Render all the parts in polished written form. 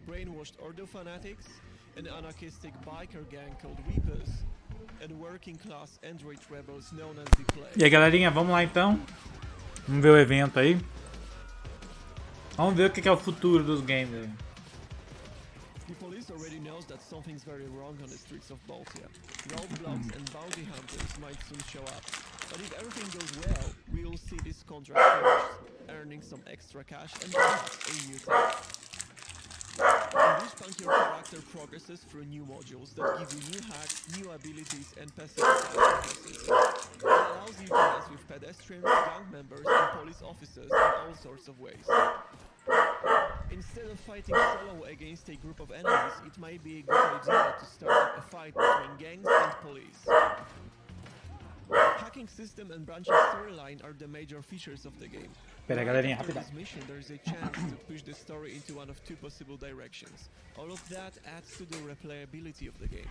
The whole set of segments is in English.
brainwashed Ordo fanatics, an anarchistic biker gang called Weepers, and working class android rebels known as the Plague. E aí, galerinha, vamos lá então. Vamos ver o evento aí. Vamos ver o que é o futuro dos games aí. The police already knows that something's very wrong on the streets of Baltia. Roadblocks and bounty hunters might soon show up. But if everything goes well, we will see this contract finished, earning some extra cash and perhaps a new tank. In this punk, your character progresses through new modules that give you new hacks, new abilities, and passive abilities. It allows you to mess with pedestrians, gang members, and police officers in all sorts of ways. Instead of fighting solo against a group of enemies, it might be a good idea to start up a fight between gangs and police. Hacking system and branching storyline are the major features of the game. Pera aí, galerinha, After rapidão. this mission, there is a chance to push the story into one of two possible directions. All of that adds to the replayability of the game.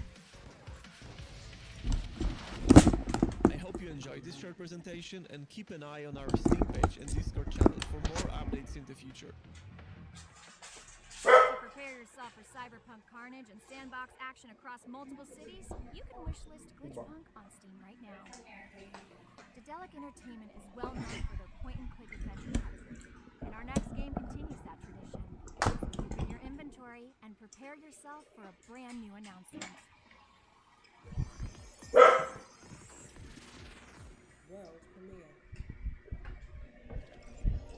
I hope you enjoyed this short presentation and keep an eye on our Steam page and Discord channel for more updates in the future. Prepare yourself for cyberpunk carnage and sandbox action across multiple cities. You can wishlist Glitchpunk on Steam right now. Dedelic Entertainment is well known for their point-and-click adventure titles, and our next game continues that tradition. Look in your inventory and prepare yourself for a brand new announcement. World premiere.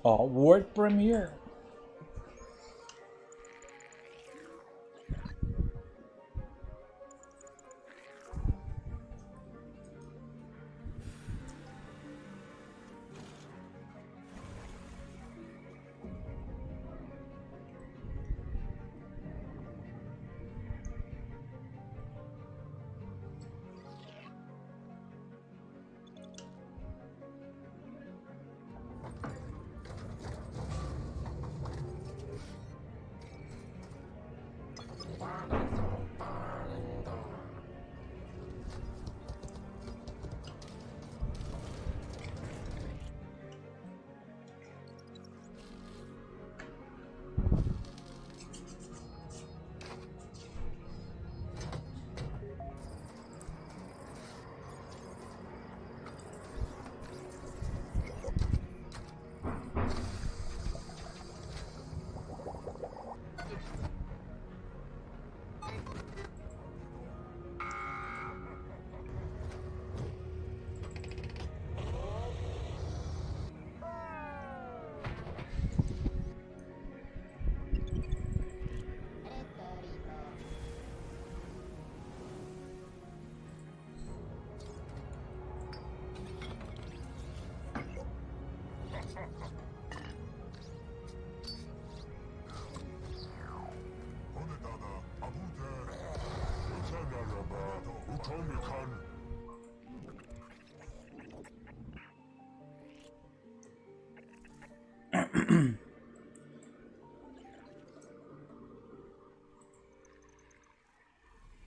Ó, World Premiere.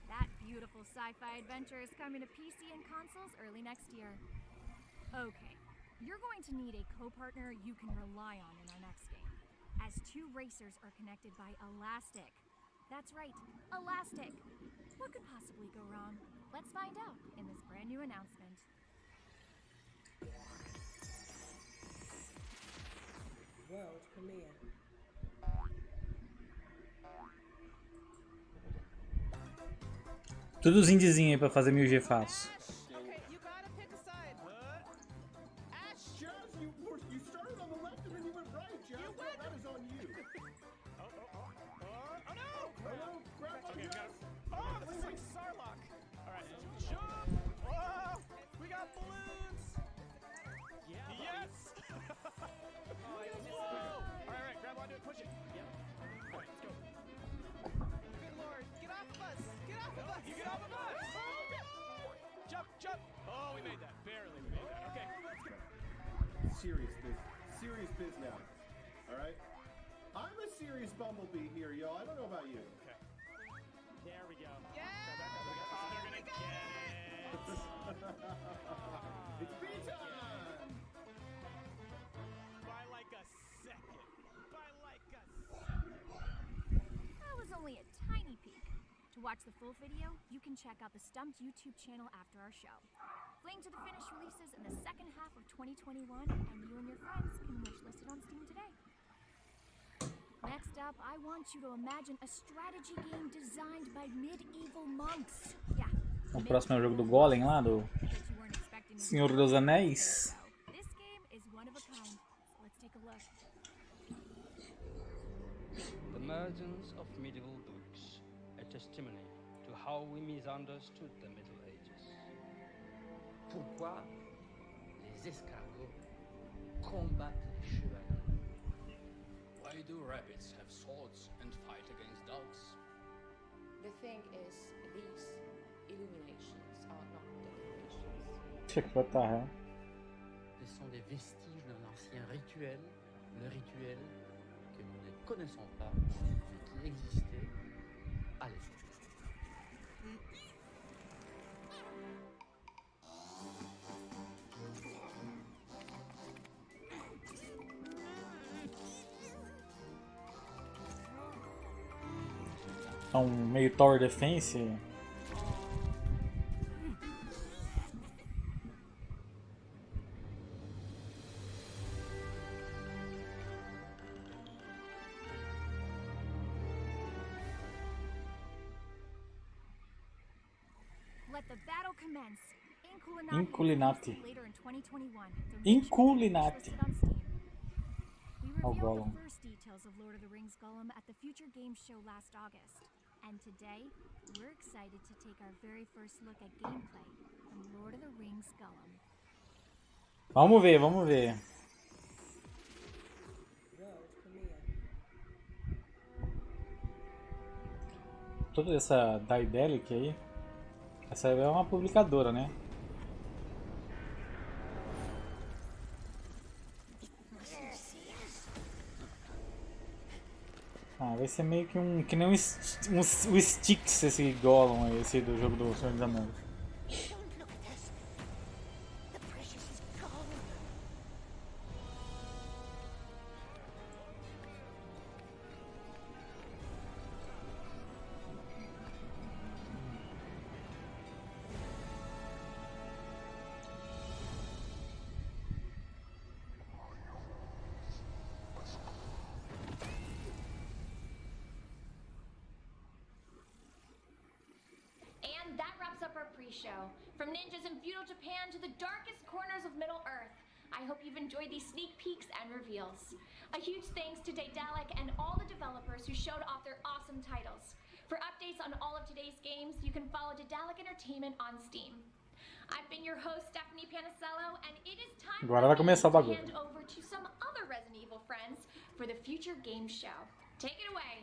That beautiful sci-fi adventure is coming to PC and consoles early next year. Okay, you're going to need a co-partner you can rely on in our next game, as two racers are connected by elastic. That's right, elastic. What could possibly go wrong? Let's find out in this brand new announcement. World premiere. Tudo os indiezinhos aí pra fazer 1000G fácil. Okay, you gotta pick a side. Ash, Jazz, you started on the left and then you went right, Jazz. Well, that is on you. Oh no! Grab on Jazz. Oh, this is like Sarlacc. All right, jump. Whoa, we got balloons. Yeah. Yes. Whoa. All right, grab onto it, push it. Yeah. All right, let's go. Good lord, get off of us. Get off of us. You get off of us. Jump. Oh, we made that. Barely, we made that. Okay, let's go. Serious biz now. All right? I'm a serious bumblebee here, yo. I don't know about you. Okay. There we go. Yeah! Oh, they're gonna get it. It's bee time! By like a second. That was To watch the full video, you can check out the Stumped YouTube channel after our show. Fling to the finished releases in the second half of 2021, and you and your friends can wishlist it on Steam today. Next up, I want you to imagine a strategy game designed by medieval monks. Yeah. O próximo é o jogo do Golem lá, do Senhor dos Anéis. This game is one of a kind. Let's take a look. The emergence of medieval books, a testimony to how we misunderstood the Middle Ages. Pourquoi les escargots combattent les chevaliers? Why do rabbits have swords and fight against dogs? The thing is, these illuminations are not decorations. What the hell? Ce sont des vestiges d'un ancien rituel, le rituel que nous ne connaissons pas, mais qui existait à l'époque. É meio Tower Defense. Let the battle commence. Inculinati. Later in 2021. Inculinati. We Oh, revealed Gollum. the first details of Lord of the Rings Gollum at the Future Games show last August. And today, we're excited to take our very first look at gameplay from Lord of the Rings Gollum. Vamos ver, vamos ver. World premiere. Toda essa Daedalic aí. Essa é uma publicadora, né? Ah, vai ser meio que que nem o Styx, esse Gollum aí, esse do jogo do Senhor dos Anéis. And that wraps up our pre-show. From ninjas in feudal Japan to the darkest corners of Middle Earth. I hope you've enjoyed these sneak peeks and reveals. A huge thanks to Daedalic and all the developers who showed off their awesome titles. For updates on all of today's games, you can follow Daedalic Entertainment on Steam. I've been your host, Stephanie Panicello, and it is time Agora vai começar o to bagulho. hand over to some other Resident Evil friends for the Future Games show. Take it away.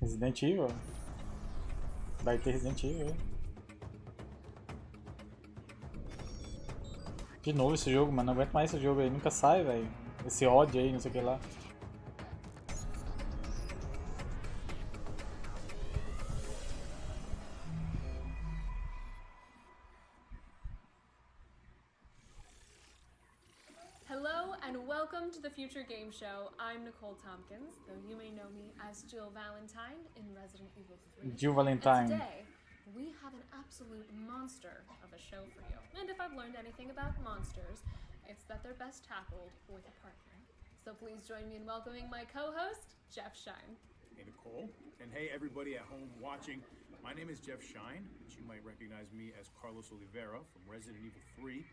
Resident Evil. Vai ter Resident Evil aí. De novo esse jogo, mano. Não aguento mais esse jogo aí. Nunca sai, velho. Esse ódio aí, não sei o que lá. Hello and welcome to the Future Game Show. I'm Nicole Tompkins, though you may know me as Jill Valentine in Resident Evil 3. Jill Valentine. And today, we have an absolute monster of a show for you. And if I've learned anything about monsters, it's that they're best tackled with a partner. So please join me in welcoming my co-host, Jeff Shine. Hey, Nicole. And hey, everybody at home watching. My name is Jeff Shine, but you might recognize me as Carlos Oliveira from Resident Evil 3.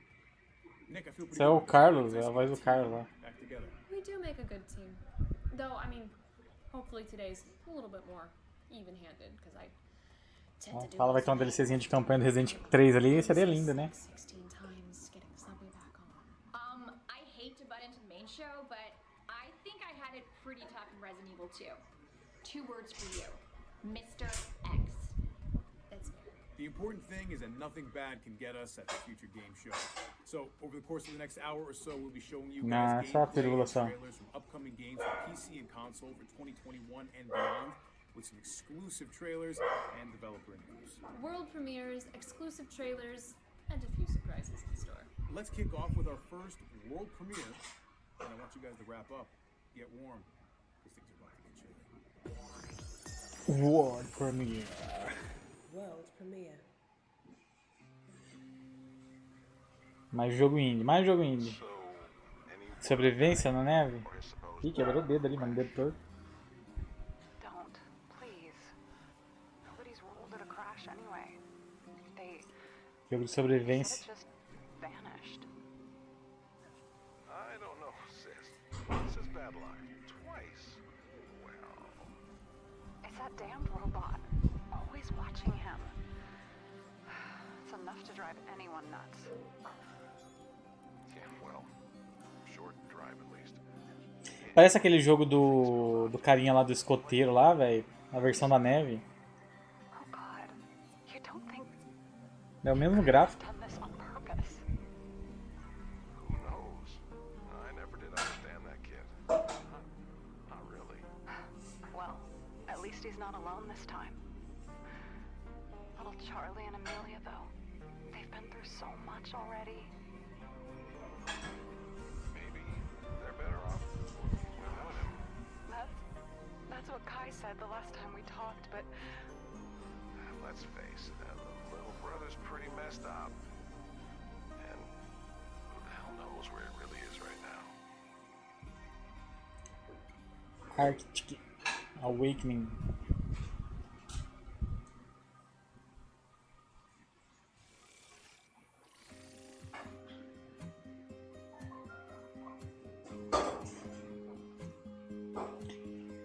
Nick, I feel pretty Esse é o good. Carlos, é a voz do Carlos lá. Back together. We do make a good team. Though, I mean, hopefully today's a little bit more even-handed, because I tend to do Fala, vai ter uma DLCzinha de campanha do Resident 3 ali, seria lindo, né? 16 times getting somebody back on. I hate to butt into the main show, but I think I had it pretty tough in Resident Evil 2. 2 words for you. Mr. X. That's fair. The important thing is that nothing bad can get us at the Future Game Show. So, over the course of the next hour or so, we'll be showing you Nah, guys só a gameplay pílula and só. trailers from upcoming games for PC and console for 2021 and beyond, with some exclusive trailers and developer news. World premieres, exclusive trailers, and a few surprises in store. Let's kick off with our first world premiere, and I want you guys to wrap up Get warm, because things are about to get chilly. World Premiere. World premiere. Mais jogo indie, mais jogo indie. Sobrevivência na neve? Ih, quebrou o dedo ali, mano, dedo torto. Don't, please. Nobody's ruled it a crash anyway. They Jogo de sobrevivência. just vanished. I don't know, sis. This is bad luck. Twice. Well... It's that damned robot. Always watching him. It's enough to drive anyone nuts. Yeah, well... Short drive at least. Parece aquele jogo do carinha lá do escoteiro lá, velho. A versão da neve. Oh God. You don't think É o mesmo gráfico. done this on purpose? Who knows? I never did understand that kid. Not really. Well, at least he's not alone this time. Little Charlie and Amelia, though. They've been through so much already. Maybe they're better off without him. That's what Kai said the last time we talked, but Let's face it, the little brother's pretty messed up. And who the hell knows where it really is right now. Arctic Awakening.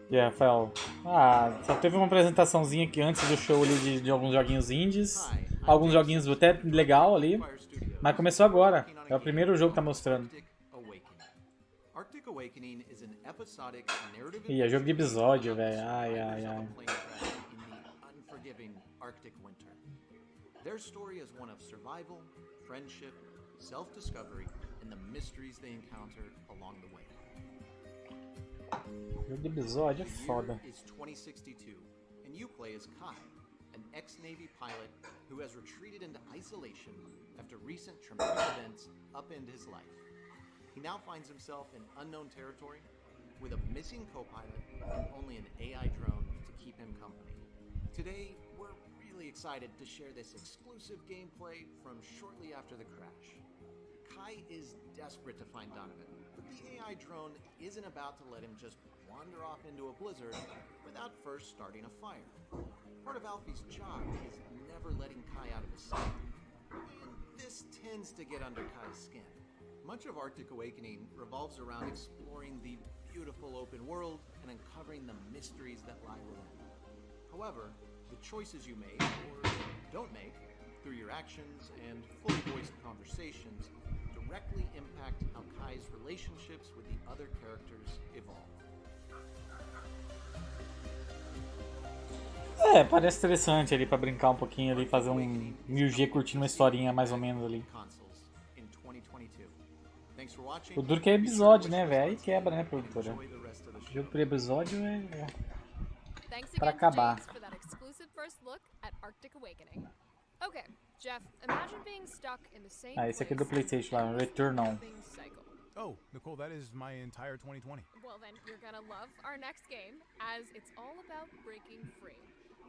E aí, Rafael? Só teve uma apresentaçãozinha aqui antes do show ali de alguns joguinhos indies. Alguns joguinhos até legal ali. Mas começou agora. É o primeiro jogo que tá mostrando. Arctic Awakening is an episodic narrative Ih, é jogo de episódio, velho. Ai, ai, ai. in the unforgiving Arctic winter. Their story is one of survival, friendship, self-discovery, and the mysteries they encounter along the way. Jogo de episódio é foda. The year is 2062, and you play as Kai, an ex-Navy pilot who has retreated into isolation after recent traumatic events upend his life. He now finds himself in unknown territory with a missing co-pilot and only an AI drone to keep him company. Today, we're really excited to share this exclusive gameplay from shortly after the crash. Kai is desperate to find Donovan, but the AI drone isn't about to let him just wander off into a blizzard without first starting a fire. Part of Alfie's job is never letting Kai out of his sight, and this tends to get under Kai's skin. Much of Arctic Awakening revolves around exploring the beautiful open world and uncovering the mysteries that lie within. However, the choices you make or don't make through your actions and fully voiced conversations directly impact how Kai's relationships with the other characters evolve. Parece interessante ali pra brincar um pouquinho ali, fazer um 1000G curtindo uma historinha mais ou menos ali. O duro que é episódio, né, velho? Aí quebra, né, produtora? Jogo por episódio é pra acabar. Esse aqui é do PlayStation lá, Returnal. Oh, Nicole, that is my entire 2020. Well, then you're gonna love our next game, as it's all about breaking free.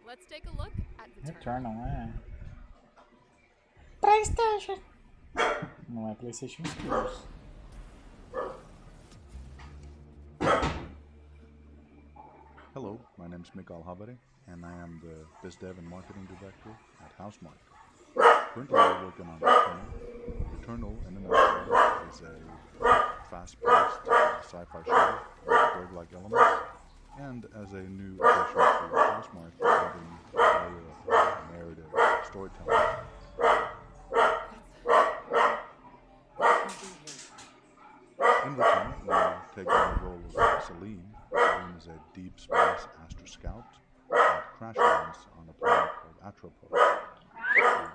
Let's take a look at Returnal, PlayStation. Não é PlayStation Studios. Hello, my name is Mikael Havare, and I am the Biz Dev and Marketing Director at Housemark. Currently, we're working on Returnal. Returnal, in a nutshell, is a fast-paced sci-fi show with roguelike elements, and as a new addition to Housemark, we're adding a layer of narrative storytelling. In return, we take on the role of Celine. Celine is a deep space astro scout that crash lands on a planet called Atropos.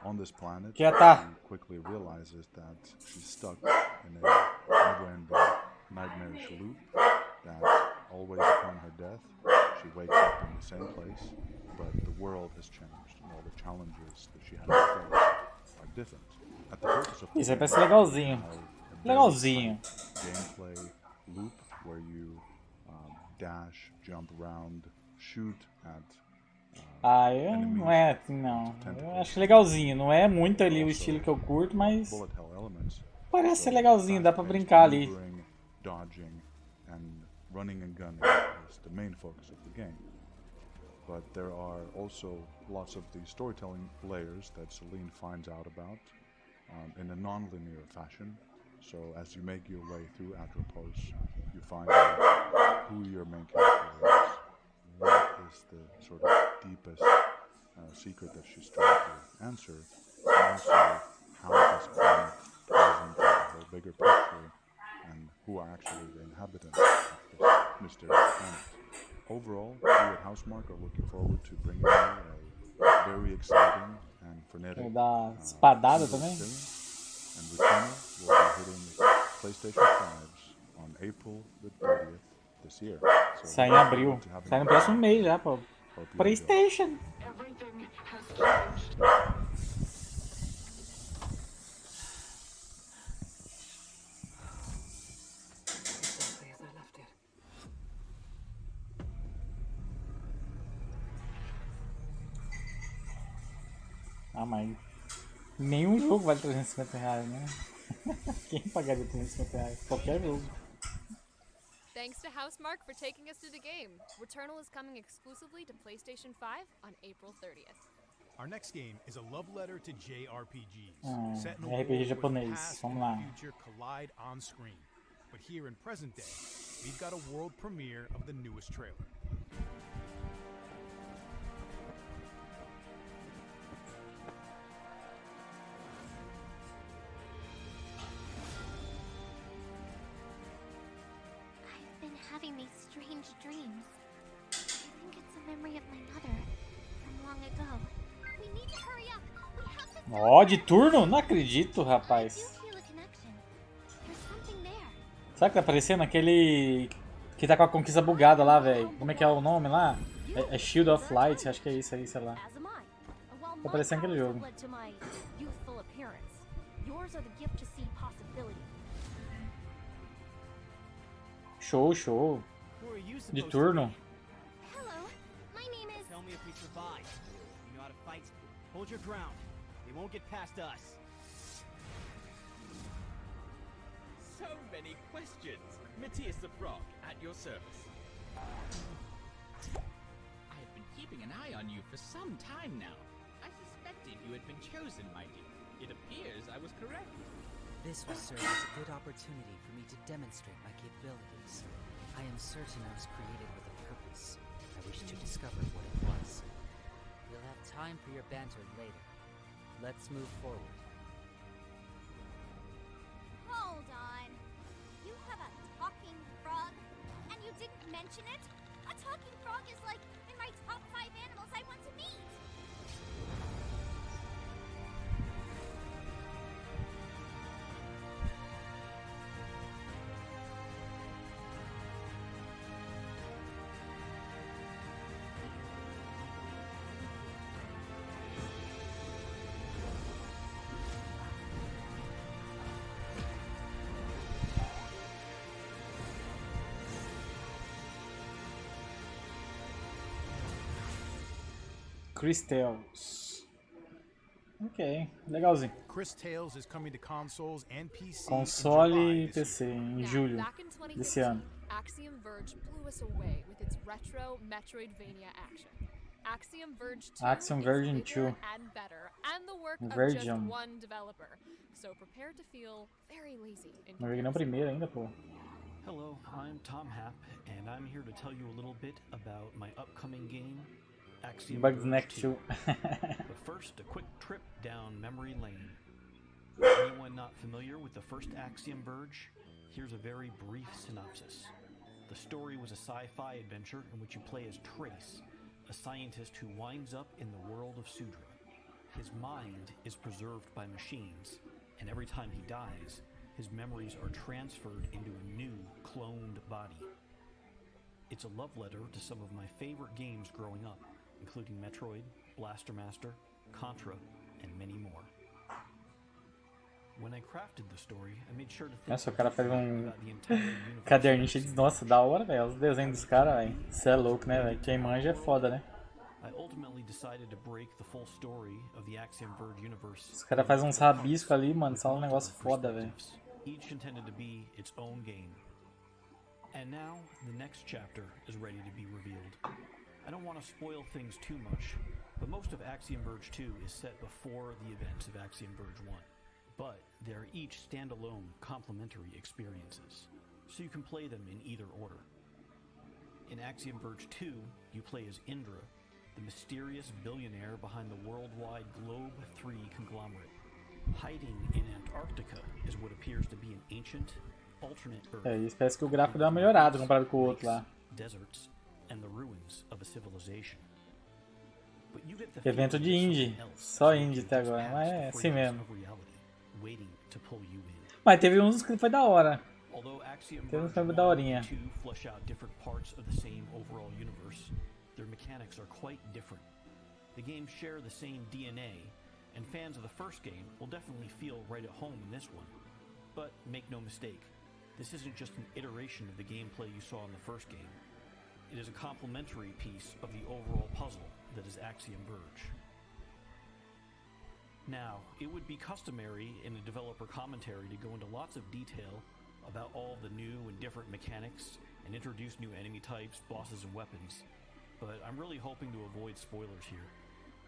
On this planet, she quickly realizes that she's stuck in a never-ending nightmarish loop, that always upon her death, she wakes up in the same place, but the world has changed and all the challenges that she had to face are different. At the focus of Isso aí parece legalzinho. Legalzinho. Gameplay loop where you dash, jump around, shoot at não é assim, não. Eu acho legalzinho. Não é muito ali o estilo que eu curto, mas parece ser legalzinho. Dá pra brincar ali. Dodging and running and gunning is the main focus of the game. But there are also lots of the storytelling layers that Celine finds out about in a non-linear fashion. So as you make your way through Atropos, you find out who your main character is, what is the sort of deepest secret that she's trying to answer, and also how this planet plays into the whole bigger picture, and who are actually the inhabitants of this mysterious planet. Overall, we at Housemarque are looking forward to bringing you a very exciting and frenetic espadada também. And Returnal will be hitting PlayStation 5s on April the 30th this year. So sai em abril. Sai no próximo mês já, pô. PlayStation. Everything has changed. Exactly as I left it. Ah, mas nenhum jogo vale R$350, né? Quem pagaria R$350? Qualquer jogo. Thanks to Housemarque for taking us through the game. Returnal is coming exclusively to PlayStation 5 on April 30th. Our next game is a love letter to JRPGs. Set in a world RPG where the japonês. past Vamos and lá. the future collide on screen. But here in present day, we've got a world premiere of the newest trailer. I've been having these strange dreams. I think it's a memory of my mother from long ago. We need to hurry up. We have to. Ó, de turno? Não acredito, rapaz. Feel a connection. There's something there. Sabe que tá parecendo aquele que tá com a conquista bugada lá, velho? Como é que é o nome lá? É Shield of Light, acho que é isso aí, sei lá. Tá parecendo aquele jogo. Led to my youthful appearance. Yours are the gift to see possibility. Show, show. De turno. Hello, my name is. Tell me if we survive. You know how to fight? Hold your ground. They won't get past us. So many questions. Matthias the Frog, at your service. I have been keeping an eye on you for some time now. I suspected you had been chosen, my dear. It appears I was correct. This will serve as a good opportunity for me to demonstrate my capabilities. I am certain I was created with a purpose. I wish to discover what it was. We'll have time for your banter later. Let's move forward. Hold on. You have a talking frog, and you didn't mention it? A talking frog is like in my top 5 animals I want to meet. Chris Tales. Ok, legalzinho. Chris Tales is coming to consoles and PC. Console e PC em julho desse ano. Axiom Verge blew us away with its retro Metroidvania action. Axiom Verge 2 Axiom Verge is 2. bigger and better, and the work of just Verge. one developer. So prepare to feel very lazy in Não joguei nem o primeiro ainda, pô. Hello, I'm Tom Happ, and I'm here to tell you a little bit about my upcoming game, Axiom Bugs Verge Next 2. to. But first, a quick trip down memory lane. Anyone not familiar with the first Axiom Verge? Here's a very brief synopsis. The story was a sci-fi adventure in which you play as Trace, a scientist who winds up in the world of Sudra. His mind is preserved by machines, and every time he dies, his memories are transferred into a new, cloned body. It's a love letter to some of my favorite games growing up, including Metroid, Blaster Master, Contra, and many more. When I crafted the story, I made sure to think Nossa, o cara faz um about the entire universe. caderninho cheio de... Nossa, da hora, velho. Os desenhos dos caras, velho. Você é louco, né, velho? Quem manja é foda, né? I ultimately decided to break the full story of the Axiom Verge universe. Os caras fazem uns rabiscos ali, mano. Só um negócio foda, velho. Each intended to be its own game. And now, the next chapter is ready to be revealed. I don't want to spoil things too much, but most of Axiom Verge 2 is set before the events of Axiom Verge 1. But they're each standalone, complementary experiences, so you can play them in either order. In Axiom Verge 2, you play as Indra, the mysterious billionaire behind the worldwide Globe 3 conglomerate. Hiding in Antarctica is what appears to be an ancient, alternate Earth. É, isso parece que o gráfico deu uma melhorada comparado com o outro lá. Deserts and the ruins of a civilization. But you get the Evento de indie. Só indie até agora, mas é assim mesmo. Mas teve uns que foi da hora. Teve uns que foi da horinha. Flesh out different parts of the same overall universe. Their mechanics are quite different. The games share the same DNA, and fans of the first game will definitely feel right at home in this one. But make no mistake, this isn't just an iteration of the gameplay you saw in the first game. It is a complementary piece of the overall puzzle that is Axiom Verge. Now, it would be customary in a developer commentary to go into lots of detail about all the new and different mechanics and introduce new enemy types, bosses, and weapons, but I'm really hoping to avoid spoilers here.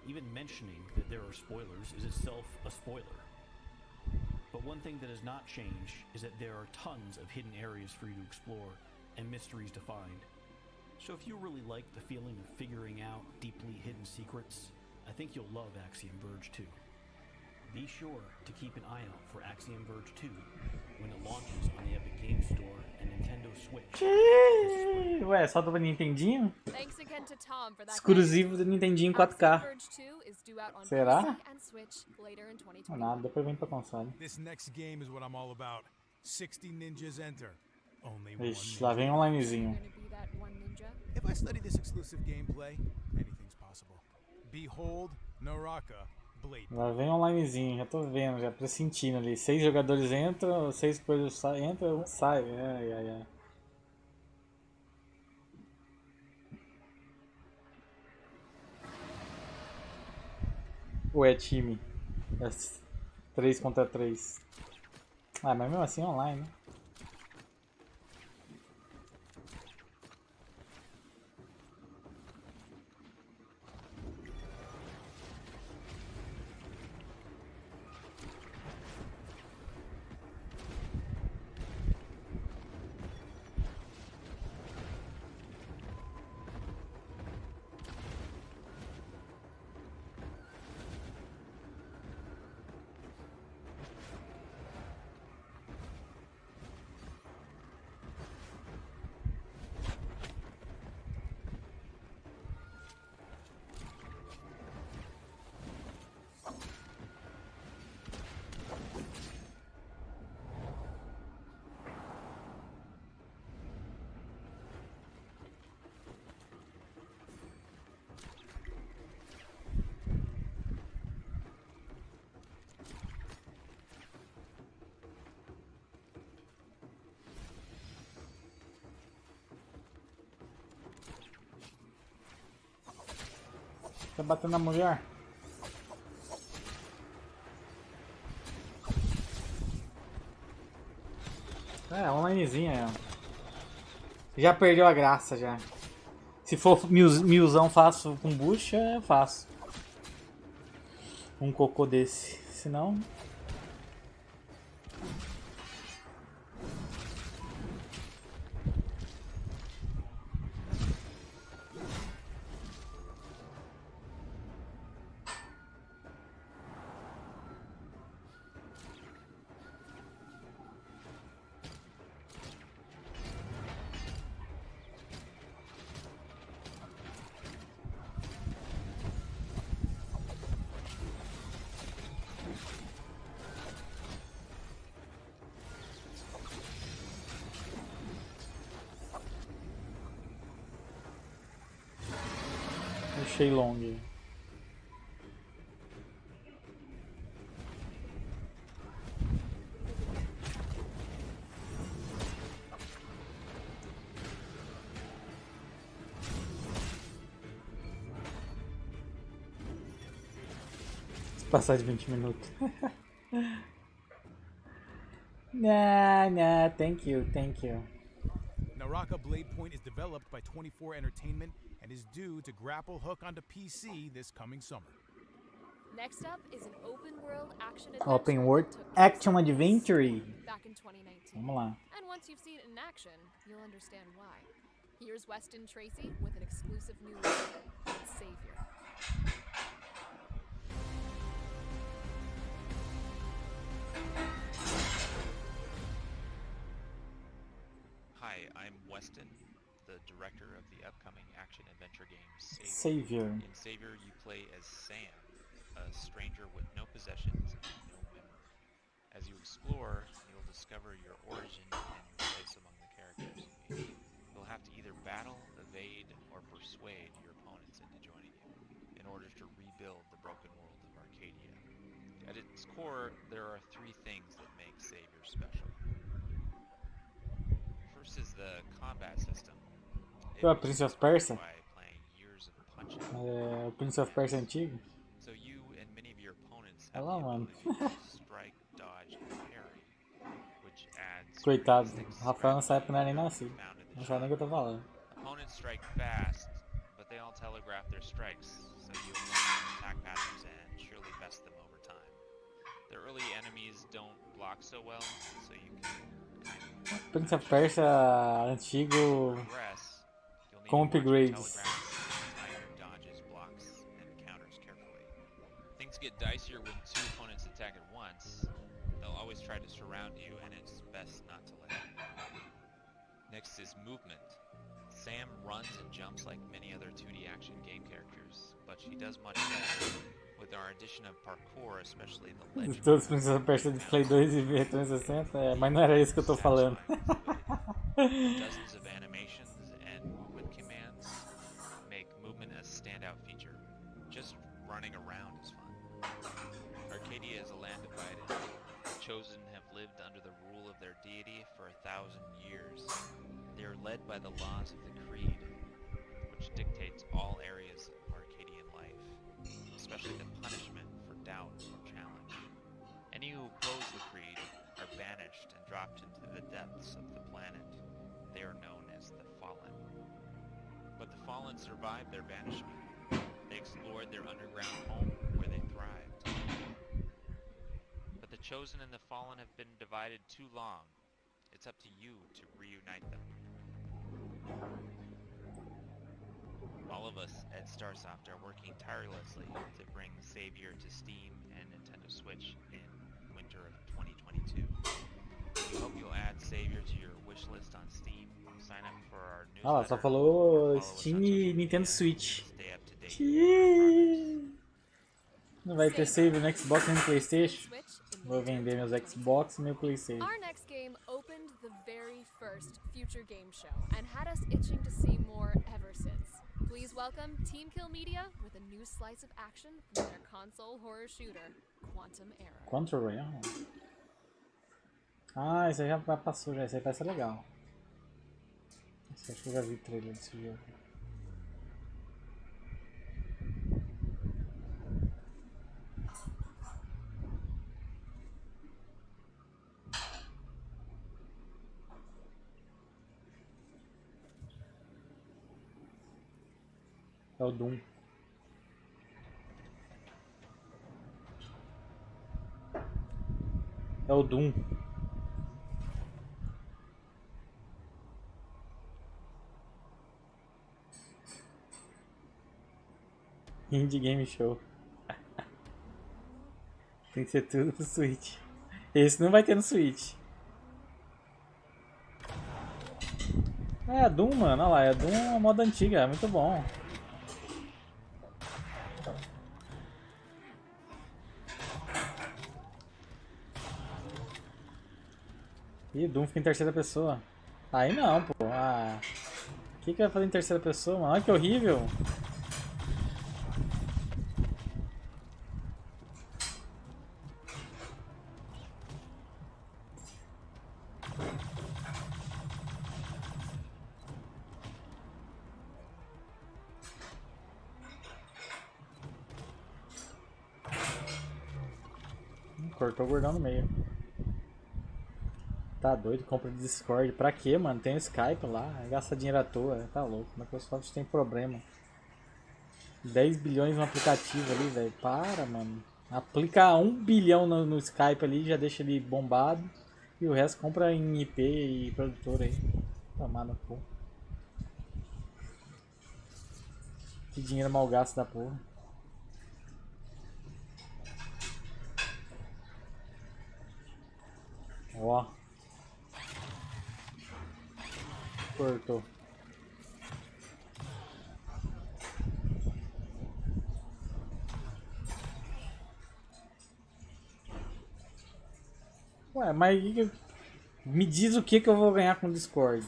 Even mentioning that there are spoilers is itself a spoiler. But one thing that has not changed is that there are tons of hidden areas for you to explore and mysteries to find. So if you really like the feeling of figuring out deeply hidden secrets, I think you'll love Axiom Verge 2. Be sure to keep an eye out for Axiom Verge 2 when it launches on the Epic Games Store and Nintendo Switch. Ué, só do Nintendinho? Thanks again to Tom for that. Exclusivo do Nintendinho 4K. Verge 2 is due out on Será? PC and Switch later in 2020. Nada, depois vem pra console. This next game is what I'm all about. 60 ninjas enter. Only one Ixi, lá vem onlinezinho. If I study this exclusive gameplay, anything's possible. Behold, Naraka, Blade. Lá vem onlinezinho, já tô vendo, já pressentindo ali. 6 jogadores entram, 6 coisas entram, um sai. Ai, ai, ai. Ou é time? É 3 contra 3. Ah, mas mesmo assim é online, né? Tá batendo na mulher? É, onlinezinha. Já perdeu a graça já. Se for milzão faço com bucha, eu faço. Um cocô desse. Se não... Shailong. Passar de 20 minutos. Nah, thank you. Naraka Blade Point is developed by 24 Entertainment and is due to grapple hook onto PC this coming summer. Next up is an open world action adventure. Open World Action Adventure. Back in 2019. Vamos lá. And once you've seen it in action, you'll understand why. Here's Weston Tracy with an exclusive new release, Savior. Hi, I'm Weston, the director of the upcoming action-adventure game Savior. In Savior, you play as Sam, a stranger with no possessions and no memory. As you explore, you'll discover your origin and your place among the characters you meet. You'll have to either battle, evade, or persuade your opponents into joining you in order to rebuild the broken world of Arcadia. At its core, there are three things that make Savior special. First is the combat system. O Prince of Persia? By playing years of punching. É, o Prince of Persia antigo? So you and many of your opponents have Olha lá, mano. strike, dodge, and parry, which adds Coitado, o Rafael nessa época não era nem nascido. Não sabe nem o que eu tô falando. Opponents strike fast, but they all telegraph their strikes, so you learn attack patterns and surely best them over time. The early enemies don't block so well, so you can Prince of Persia antigo com upgrades. Things get dicier when two opponents attack at once. They'll always try to surround you, and it's best not to let them. Next is movement. Sam runs and jumps like many other 2D action game characters, but she does much better. With our addition of parkour, especially the ledge. Todos os Prince of Persia de Play 2 e 360, mas não era isso que eu tô falando. Dozens of animations and movement commands make movement a standout feature. Just running around is fun. Arcadia is a land divided. The Chosen have lived under the rule of their deity for 1,000 years. They are led by the laws of the Creed, which dictates all areas of Arcadian life, especially the punishment for doubt or challenge. Any who oppose the Creed are banished and dropped into the depths of the planet. They are known as the Fallen. But the Fallen survived their banishment. They explored their underground home where they thrived. But the Chosen and the Fallen have been divided too long. It's up to you to reunite them. All of us at Starsoft are working tirelessly to bring Savior to Steam and Nintendo Switch in winter of 2022. We hope you'll add Savior to your wish list on Steam, sign up for our newsletter. Ah, só falou Steam e Nintendo Switch. Não vai ter save no Xbox nem no PlayStation. Vou vender meus Xbox e meu PlayStation. Our next game opened the very first Future Game Show and had us itching to see more ever since. Please welcome Team Kill Media with a new slice of action from their console horror shooter, Quantum Era. Quantum Era? Ah, esse aí já passou, já. Esse aí parece legal. Esse acho que eu já vi trailer desse jogo. É o Doom. É o Doom. Indie Game Show. Tem que ser tudo pro Switch. Esse não vai ter no Switch. É Doom, mano. Olha lá. É Doom a moda antiga. É muito bom. Ih, Doom fica em terceira pessoa. Aí não, pô. Ah. O que vai fazer em terceira pessoa, mano? Olha que horrível. cortou o gordão no meio. Tá doido, compra de Discord. Pra quê, mano? Tem o Skype lá, gasta dinheiro à toa. Tá louco, Microsoft tem problema. 10 bilhões no aplicativo ali, velho. Para, mano. Aplica 1 bilhão no Skype ali, já deixa ele bombado. E o resto compra em IP e produtor aí. Tomar no cu. Que dinheiro mal gasto da porra. Ó. Cortou. Ué, mas me diz o que eu vou ganhar com o Discord.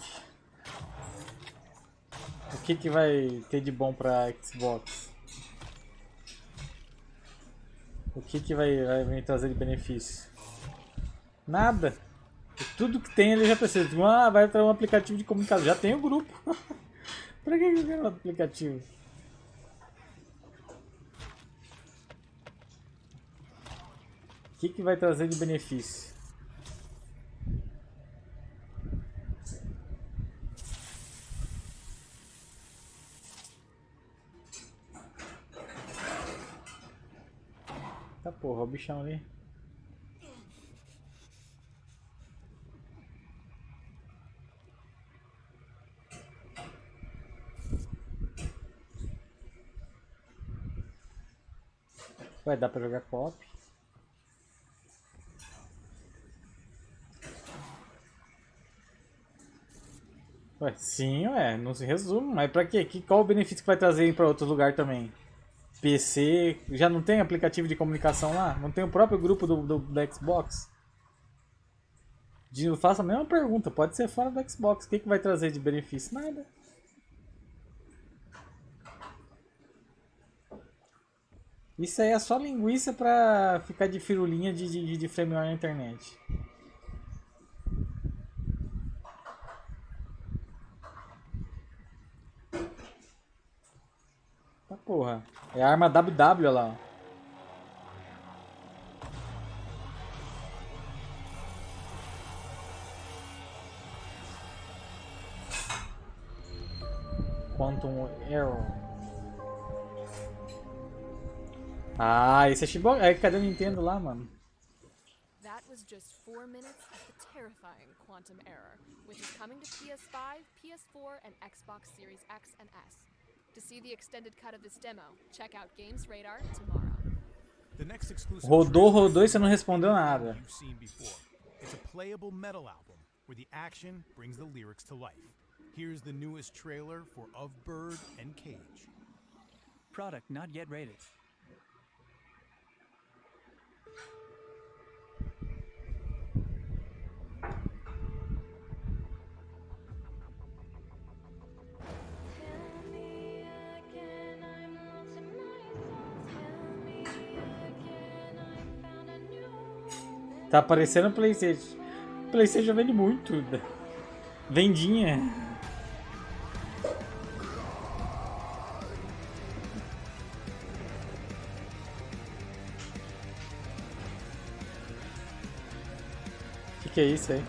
O que vai ter de bom pra Xbox? O que vai me trazer de benefício? Nada. Tudo que tem ele já precisa. Ah, vai ter um aplicativo de comunicação. Já tem o grupo. Pra que eu quero um aplicativo? O que vai trazer de benefício? Tá porra, o bichão ali. Vai dar pra jogar co-op? Ué, sim, ué, não se resume. Mas pra quê? Qual o benefício que vai trazer pra outro lugar também? PC, já não tem aplicativo de comunicação lá? Não tem o próprio grupo do Xbox? Eu faço a mesma pergunta, pode ser fora do Xbox. O que vai trazer de benefício? Nada. Isso aí é só linguiça pra ficar de firulinha de framework na internet. Tá porra. É a arma WW lá, ó. Quantum Error. Ah, esse é Shibo... É, cadê o Nintendo lá, mano? That was just 4 minutes of the terrifying Quantum Error, which is coming to PS5, PS4, and Xbox Series X and S. To see the extended cut of this demo, check out Games Radar tomorrow. Rodou e você não respondeu nada. It's a playable metal album where the action brings the lyrics to life. Here's the newest trailer for Of Bird and Cage. Product not yet rated. Tá aparecendo o PlayStation. O PlayStation vende muito. Vendinha. Que é isso aí?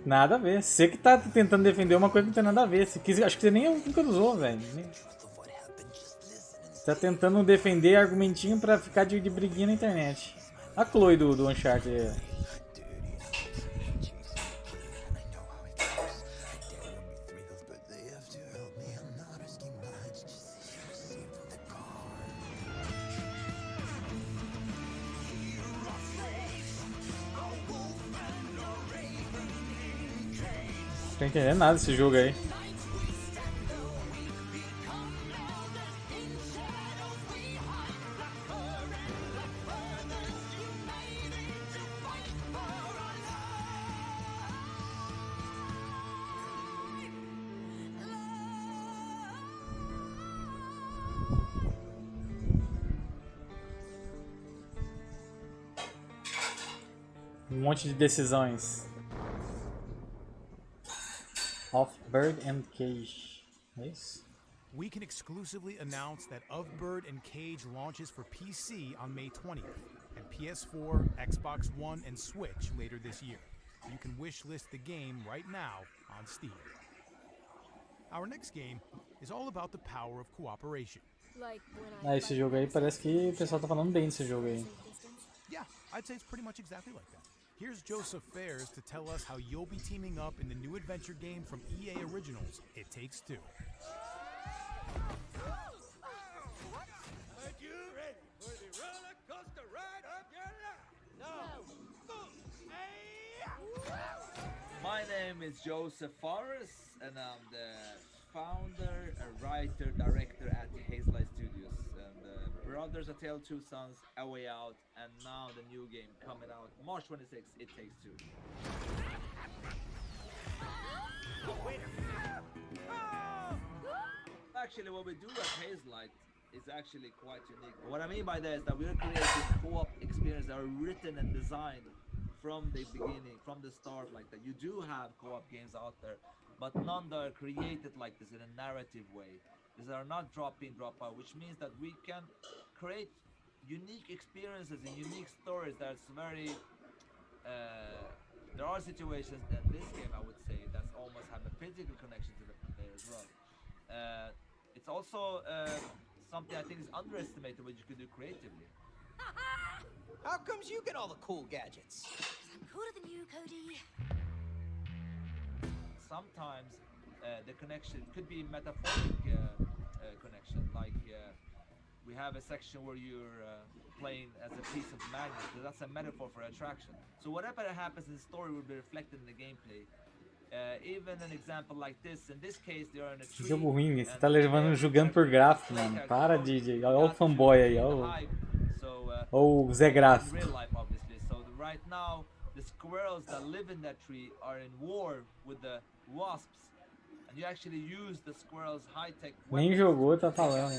Nada a ver. Você que tá tentando defender uma coisa que não tem nada a ver. Você quis, acho que você nem nunca usou, velho. Você tá tentando defender argumentinho pra ficar de briguinha na internet. A Chloe do Uncharted. Não tô entendendo nada desse jogo aí. monte de decisões. Of Bird and Cage. É isso? We can exclusively announce that Of Bird and Cage launches for PC on May 20th, and PS4, Xbox One, and Switch later this year. You can wishlist the game right now on Steam. Our next game is all about the power of cooperation. Esse jogo aí parece que o pessoal tá falando bem desse jogo aí. Yeah, I'd say it's pretty much exactly like that. Here's Joseph Fares to tell us how you'll be teaming up in the new adventure game from EA Originals, It Takes Two. Are you ready for the roller coaster ride of your life? No. My name is Joseph Fares, and I'm the founder, a writer, director at the Hazelight Studios. And Brothers, A Tale of Two Sons, A Way Out, and now the new game coming out March 26th, It Takes Two. Actually, what we do at Hazelight is actually quite unique. What I mean by that is that we're creating co-op experiences that are written and designed from the beginning, from the start, like that. You do have co-op games out there, but none that are created like this in a narrative way. These are not drop in, drop out, which means that we can create unique experiences and unique stories that's very... there are situations in this game, I would say, that's almost have a physical connection to the player as well. It's also something I think is underestimated what you can do creatively. How comes you get all the cool gadgets? I'm cooler than you, Cody. Sometimes the connection could be metaphoric connection, like we have a section where you're playing as a piece of magnet, so that's a metaphor for attraction. So whatever happens in the story will be reflected in the gameplay. Even an example like this, in this case they are in a tree. Jogo ruim, você tá julgando por gráfico, mano. Para de... Olha o fanboy aí, olha o Zé Gráfico. So right now, the squirrels that live in that tree are in war with the wasps, and you actually use the squirrels' high-tech weapons. Nem jogou, tá falando.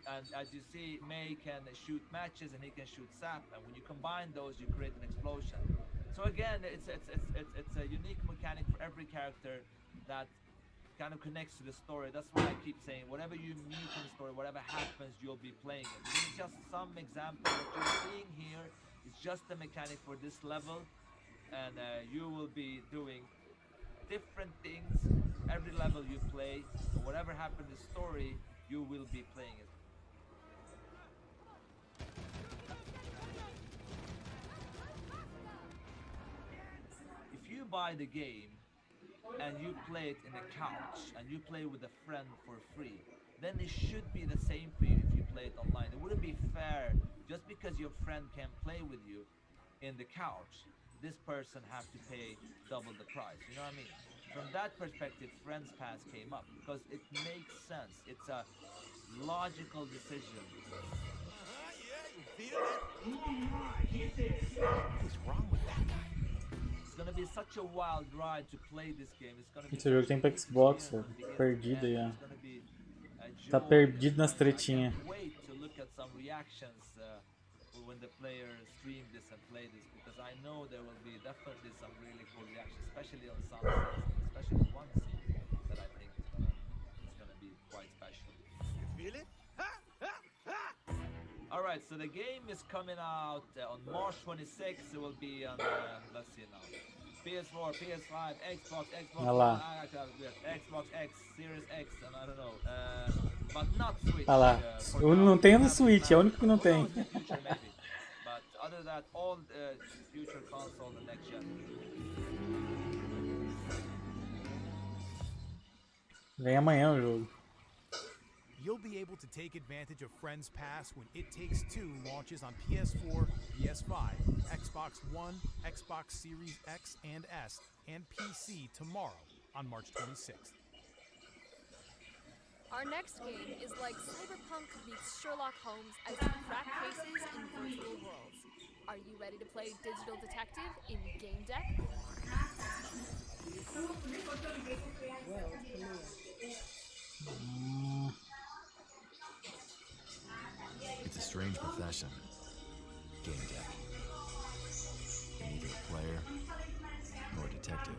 And as you see, May can shoot matches and he can shoot sap, and when you combine those, you create an explosion. So again, it's a unique mechanic for every character that kind of connects to the story. That's why I keep saying, whatever you meet in the story, whatever happens, you'll be playing it. This is just some example. What you're seeing here is just the mechanic for this level, and you will be doing different things every level you play. So whatever happens in the story, you will be playing it. If you buy the game and you play it in a couch and you play with a friend for free, then it should be the same for you if you play it online. It wouldn't be fair just because your friend can play with you in the couch, this person have to pay double the price, you know what I mean? From that perspective, Friends Pass came up because it makes sense. It's a logical decision. What is wrong with that guy? It's gonna be such a wild ride to play this game. It's gonna be Esse jogo tem pra Xbox, ó. Perdido aí, ó. Tá perdido nas tretinhas. Wait to look at some reactions when the players stream this and play this, because I know there will be definitely some really cool reactions, especially on some scenes, especially one scene that I think is gonna be quite special. You feel it? All right, so the game is coming out on March 26th. It will be on let's see now. PS4, PS5, Xbox X, Series X, and I don't know, but not Switch. Ah lá, eu não tenho no Switch, é o único que não tem. But other than that, all future console and next gen. Vem amanhã o jogo. You'll be able to take advantage of Friends Pass when It Takes Two launches on PS4, PS5, Xbox One, Xbox Series X and S, and PC tomorrow on March 26th. Our next game is like Cyberpunk meets Sherlock Holmes as you crack cases in virtual worlds. Are you ready to play Digital Detective in Game Deck? World premiere. It's a strange profession. Game Deck. player nor detective.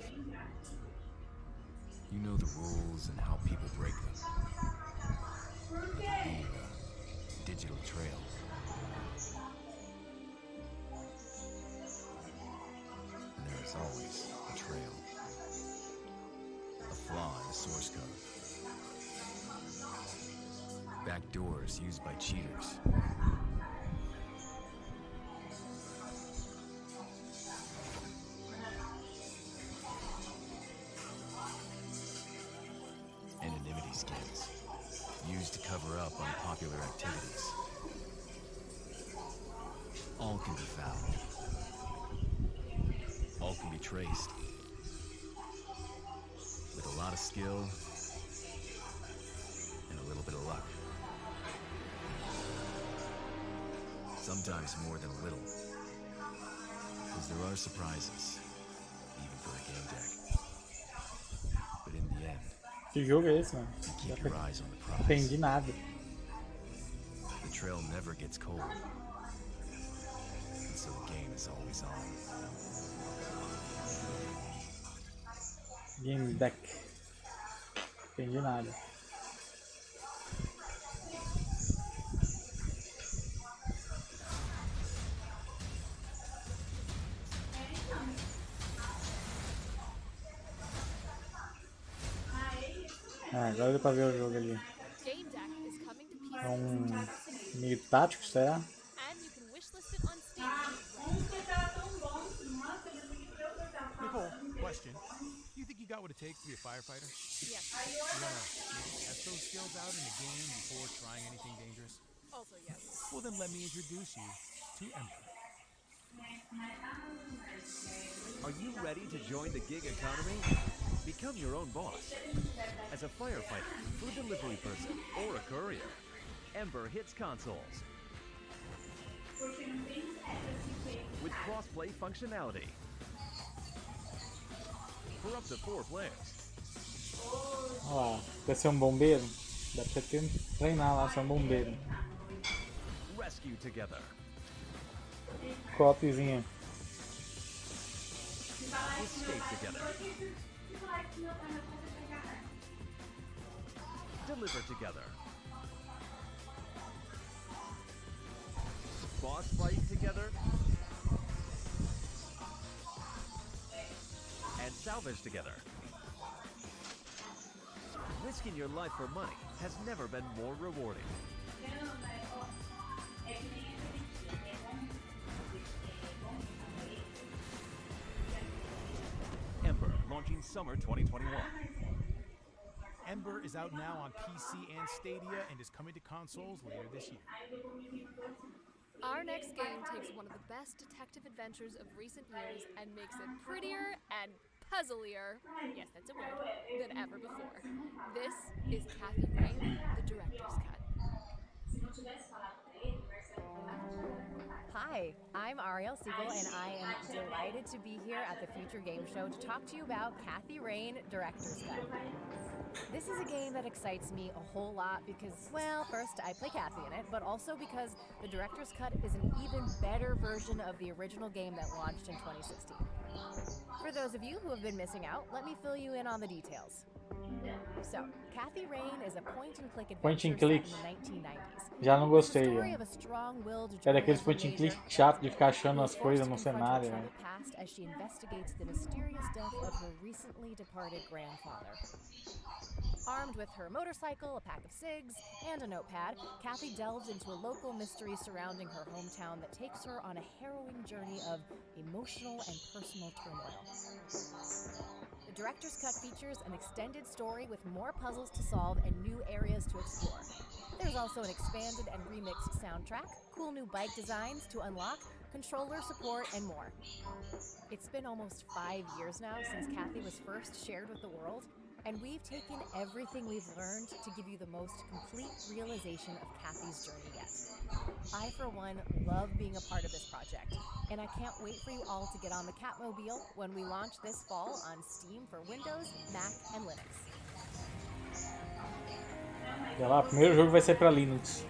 You know the rules and how people break them. It could be a digital trail. And there is always a trail. A flaw in the source code. Backdoors used by cheaters. Anonymity skins used to cover up unpopular activities. All can be found. All can be traced. With a lot of skill and a little bit of luck. Sometimes more than a little. Because there are surprises, even for a game deck. But in the end, Que jogo é esse, mano? keep your eyes on the prize. Entendi nada. The trail never gets cold. And so the game is always on. Game deck. Entendi nada. Ah, agora deu pra ver o jogo ali. É meio tático, será? Nicole, question. Do you think you got what it takes to be a firefighter? Yes. You wanna maybe test those skills out in a game before trying anything dangerous? Also yes. Well, then let me introduce you to Ember. Are you ready to join the gig economy? Become your own boss. As a firefighter, food delivery person, or a courier, Ember hits consoles with cross-play functionality for up to 4 players. Ó lá, quer ser bombeiro? Dá pra você treinar lá, ser bombeiro. Rescue together. Copizinha. Escape together. Deliver together. Boss fight together. And salvage together. Risking your life for money has never been more rewarding. Ember, launching summer 2021. Ember is out now on PC and Stadia and is coming to consoles later this year. Our next game takes one of the best detective adventures of recent years and makes it prettier and puzzlier, yes, that's a word, than ever before. This is Cathy Rae, the Director's Cut. Hi, I'm Ariel Siegel, and I am delighted to be here at the Future Game Show to talk to you about Cathy Rae Director's Cut. This is a game that excites me a whole lot because, well, first, I play Cathy in it, but also because the Director's Cut is an even better version of the original game that launched in 2016. For those of you who have been missing out, let me fill you in on the details. So, Cathy Rae is a point-and-click adventure set in the 1990s. Já não gostei. É daqueles point-and-click chato de ficar achando as coisas no cenário. Né? Past as she investigates the mysterious death of her recently departed grandfather. Armed with her motorcycle, a pack of cigs, and a notepad, Cathy delves into a local mystery surrounding her hometown that takes her on a harrowing journey of emotional and personal turmoil. The Director's Cut features an extended story with more puzzles to solve and new areas to explore. There's also an expanded and remixed soundtrack, cool new bike designs to unlock, controller support, and more. It's been almost 5 years now since Cathy was first shared with the world, and we've taken everything we've learned to give you the most complete realization of Cathy's journey yet. I, for one, love being a part of this project, and I can't wait for you all to get on the Catmobile when we launch this fall on Steam for Windows, Mac, and Linux. Olha lá, o primeiro jogo vai ser para Linux.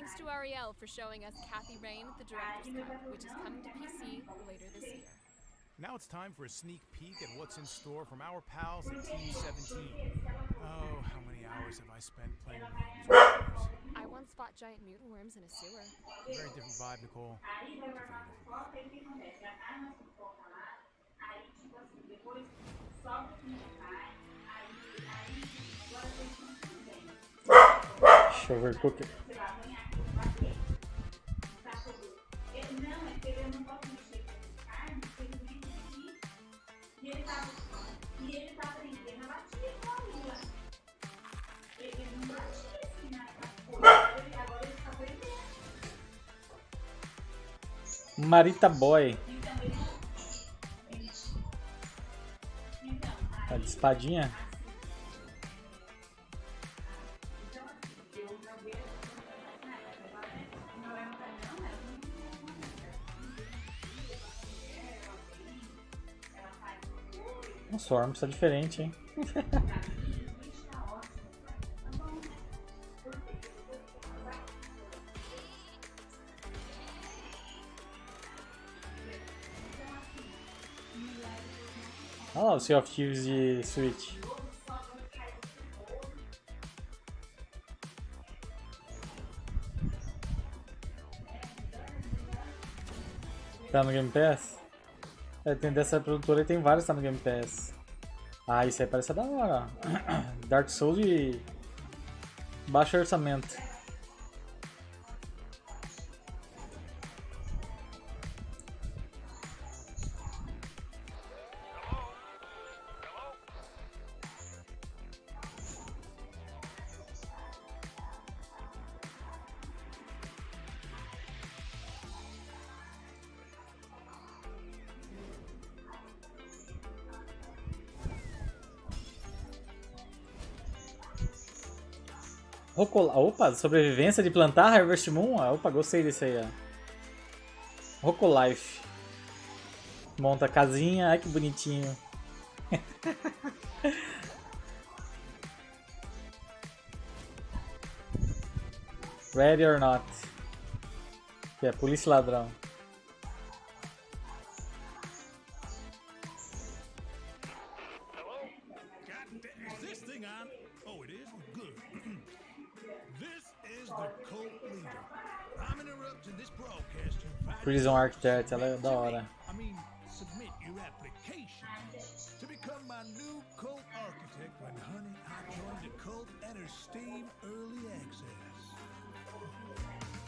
Thanks to Ariel for showing us Cathy Rae The Director's Cut, which is coming to PC later this year. Now it's time for a sneak peek at what's in store from our pals at Team 17. Oh, how many hours have I spent playing games with players? I once fought giant mutant worms in a sewer. It's a very different vibe, Nicole. It's a very different vibe. Overcooked. Marita Boy. Tá de espadinha. Nossa, o Arms tá diferente, hein? Olha lá o Sea of Thieves de Switch. Tá no Game Pass? É, tem dessa produtora e tem vários que tá no Game Pass. Ah, isso aí parece da hora. Dark Souls e baixo orçamento. Opa, sobrevivência de plantar Harvest Moon. Opa, gostei desse aí, ó. Rocolife. Monta a casinha, ai que bonitinho. Ready or Not. Que é polícia e ladrão. Prison Architect, ela é da hora.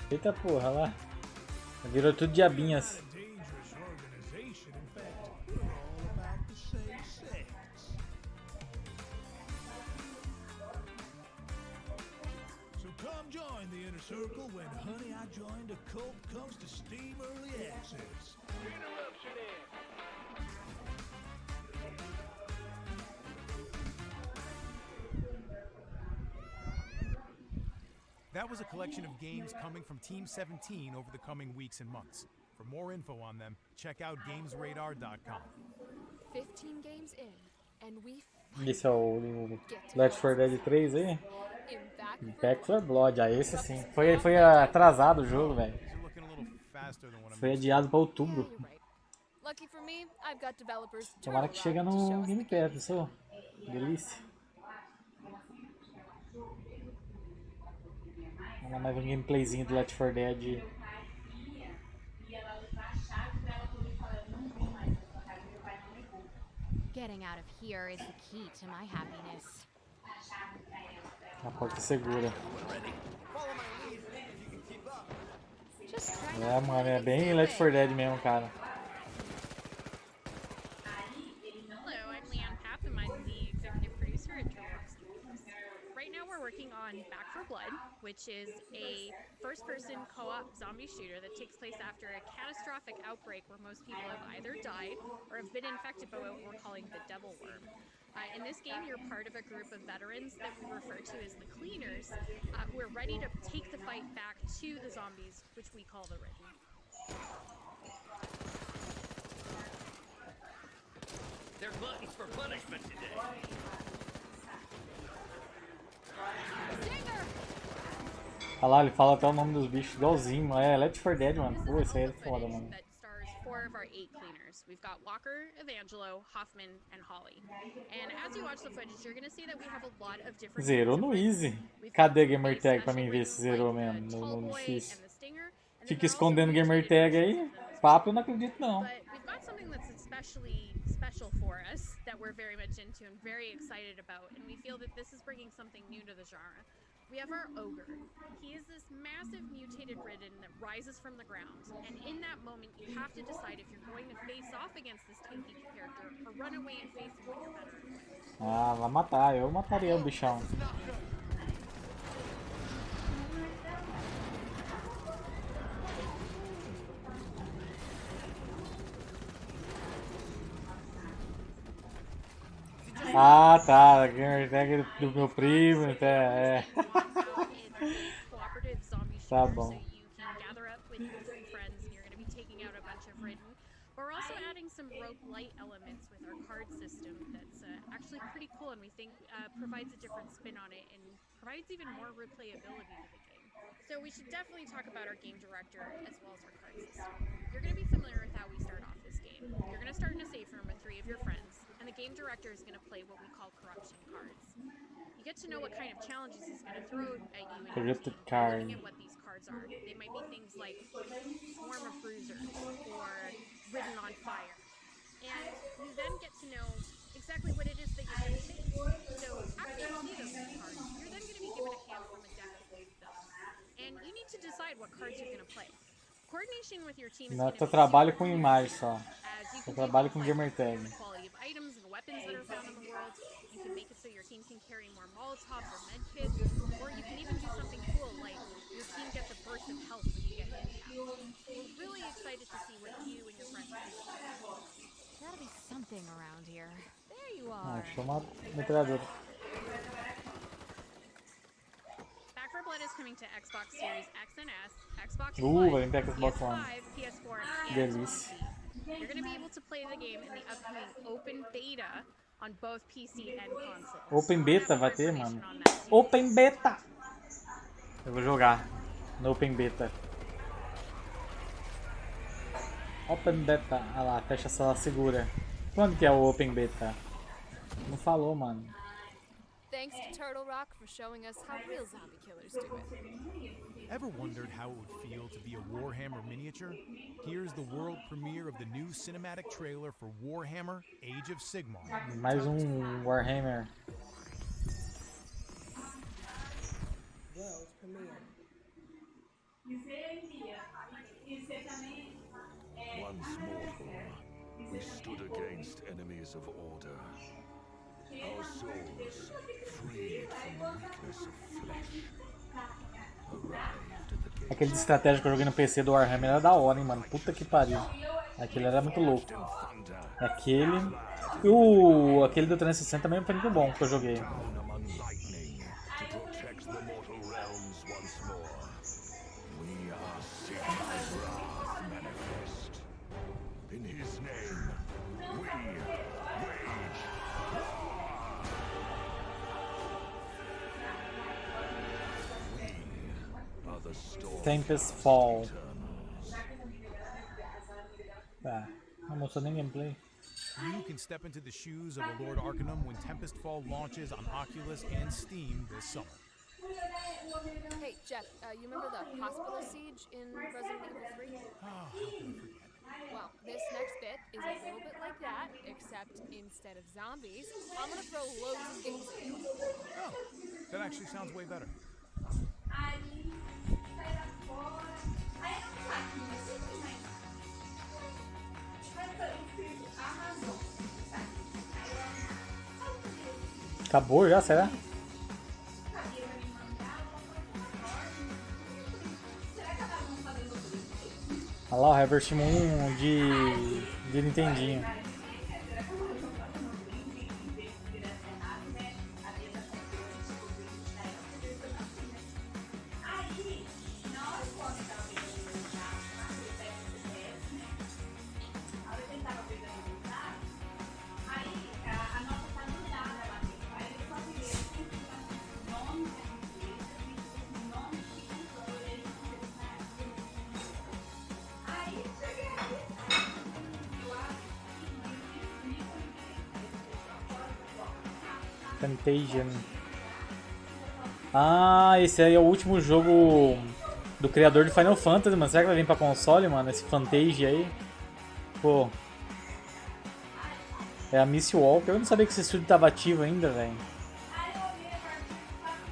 Eita porra, lá. Virou tudo diabinhas. Circle when honey I joined a cult comes to Steam Early Access. Interruption in. That was a collection of games coming from Team 17 over the coming weeks and months. For more info on them, check out gamesradar.com. 15 games in, and we Esse é o Left 4 Dead 3 aí? Back 4 Blood, esse sim. Foi atrasado o jogo, velho. Foi adiado pra outubro. Tomara que chega no Game Pass, pessoal. Delícia. Vamos lá, mais um gameplayzinho do Left 4 Dead. Getting out of here is the key to my happiness. A porta segura. É, mano, é bem Left 4 Dead mesmo, cara. Hello, I'm Leanne Papp, and I'm the executive producer at Jogos. Right now we're working on Back 4 Blood, which is a first-person co-op zombie shooter that takes place after a catastrophic outbreak where most people have either died or have been infected by what we're calling the devil worm. In this game, you're part of a group of veterans that we refer to as the Cleaners, who are ready to take the fight back to the zombies, which we call the Ridden. They're gluttons for punishment today. Olha lá, ele fala até o nome dos bichos igualzinho, mano. É Left 4 Dead, mano. Pô, isso aí é foda, mano. That stars 4 of our 8 cleaners. We've got Walker, Evangelo, Hoffman, and Holly. And as you watch the footage, you're gonna see that we have a lot of different Zerou no easy. Cadê Gamer Tag pra mim ver se zerou mesmo no difícil? Fica escondendo Gamer Tag aí. Papo eu não acredito não. But we've got something that's especially special for us that we're very much into and very excited about, and we feel that this is bringing something new to the genre. We have our ogre. He is this massive mutated ridden that rises from the ground, and in that moment you have to decide if you're going to face off against this tanky character or run away and face him with your better equipment. Ah, vai matar. Eu mataria o bichão. Ah, tá. Gamer Tag do meu primo, até. É. Tá bom. We're also adding some roguelite elements with our card system that's actually pretty cool and we think provides a different spin on it and provides even more replayability to the game. So we should definitely talk about our game director as well as our card system. You're going to be familiar with how we start off this game. You're going to start in a safe room with 3 of your friends, and the game director is going to play what we call corruption cards. You get to know what kind of challenges he's going to throw at you and Corrupted your team, card. looking at what these cards are. They might be things like Swarm of Bruisers or Ridden on Fire. And you then get to know exactly what it is that you're going to face. So after you see those cards, you're then going to be given a hand from a deck that we've built. And you need to decide what cards you're going to play. Coordination with your team is Não, going to eu be trabalho com imagem só. Eu trabalho com Gamer Tag. quality of items and weapons that are found in the world. You can make it so your team can carry more Molotovs or med kits, or you can even do something cool like your team gets a burst of health when you get hit. We're really excited to see what you and your friends do. Gotta be something around here. There you Ah, are. chama metralhadora. Back 4 Blood is coming to Xbox Series X and S, Xbox Vai One, vir pra Xbox One. PS5, PS4, and Delícia. PC. You're going to be able to play the game in the upcoming open beta on both PC and console. Open Beta vai ter, mano. Open Beta! Eu vou jogar no Open Beta. Open Beta. Ah lá, fecha a sala segura. Quando que é o Open Beta? Não falou, mano. Thanks to Turtle Rock for showing us how real zombie killers do it. Ever wondered how it would feel to be a Warhammer miniature? Here's the world premiere of the new cinematic trailer for Warhammer Age of Sigma. Mais Warhammer. World premiere. Once mortal, we stood against enemies of order. Our souls, freed from the weakness of flesh, arrived at the gate. Aquele de estratégia que eu joguei no PC do Warhammer era da hora, hein, mano. Puta que pariu. Aquele era muito louco. Aquele. E aquele do 360 também foi muito bom que eu joguei. Tempest Fall. Tá, não mostrou nem gameplay. You can step into the shoes of a Lord Arcanum when Tempest Fall launches on Oculus and Steam this summer. Hey, Jeff, you remember the hospital siege in Resident Evil 3? Oh, how can I forget? Well, this next bit is a little bit like that, except instead of zombies, I'm gonna throw loads of games at you. Oh, that actually sounds way better. Acabou já, será? Olha lá o Reverse Moon de Nintendinho. Fantasia. Ah, esse aí é o último jogo do criador de Final Fantasy, mano. Será que vai vir pra console, mano? Esse Fantasia aí? Pô. É a Miss Walker. Eu não sabia que esse estúdio tava ativo ainda, velho.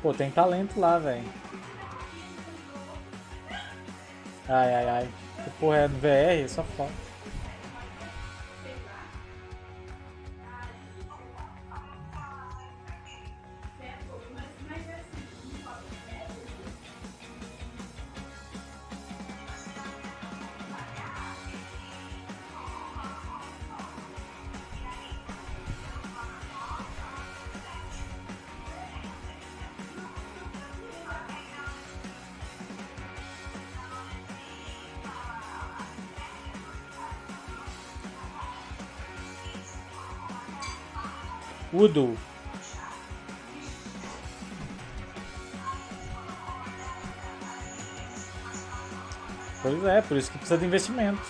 Pô, tem talento lá, velho. Ai, ai, ai. Que porra é no VR? Só foda. Udo. Pois é, por isso que precisa de investimento.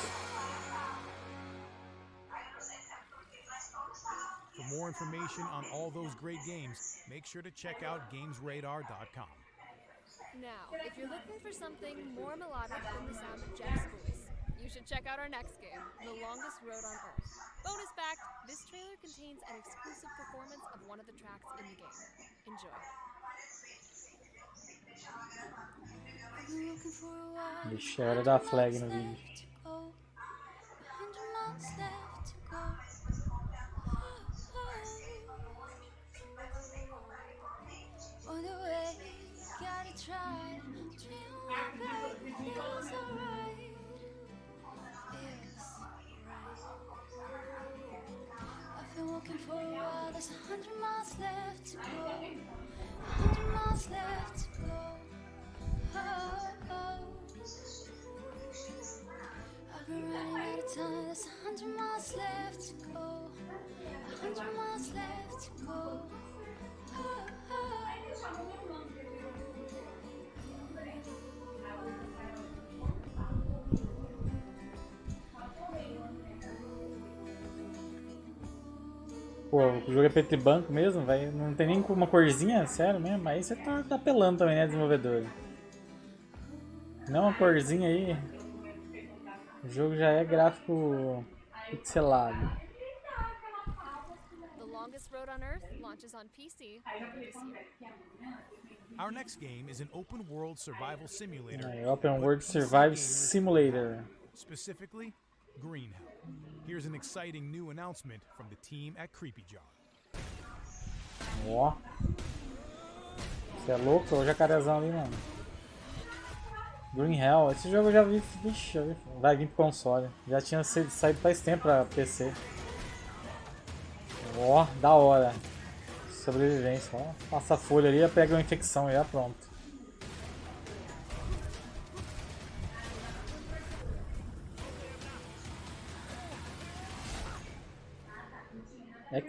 For more information on all those great games, make sure to check out gamesradar.com. Now, if you're looking for something more melodic than the sound of Jeff's voice, you should check out our next game, The Longest Road on Earth. Bonus fact, this trailer contains an exclusive performance of one of the tracks in the game. Enjoy. Vixe, é hora da flag no vídeo. Walking for a while, there's 100 miles left to go. 100 miles left to go. Oh, oh. I've been running out of time, there's 100 miles left to go. 100 miles left to go. Oh, oh. Pô, o jogo é preto e branco mesmo, velho. Não tem nem uma corzinha, sério mesmo. Aí você tá apelando também, né, desenvolvedor? Não uma corzinha aí. O jogo já é gráfico pixelado. The Longest Road on Earth launches on PC this year. Our next game is an open world survival simulator. Open World Survival Simulator. Specifically, Green Hell. Here's an exciting new announcement from the team at Creepy Jar. Ó. Você é louco? Olha o jacarezão ali, mano. Green Hell. Esse jogo eu já vi. Vixe, já vi. Vai vir pro console. Já tinha saído faz tempo pra PC. Ó, da hora. Sobrevivência. Ó. Passa a folha ali, pega uma infecção e já pronto.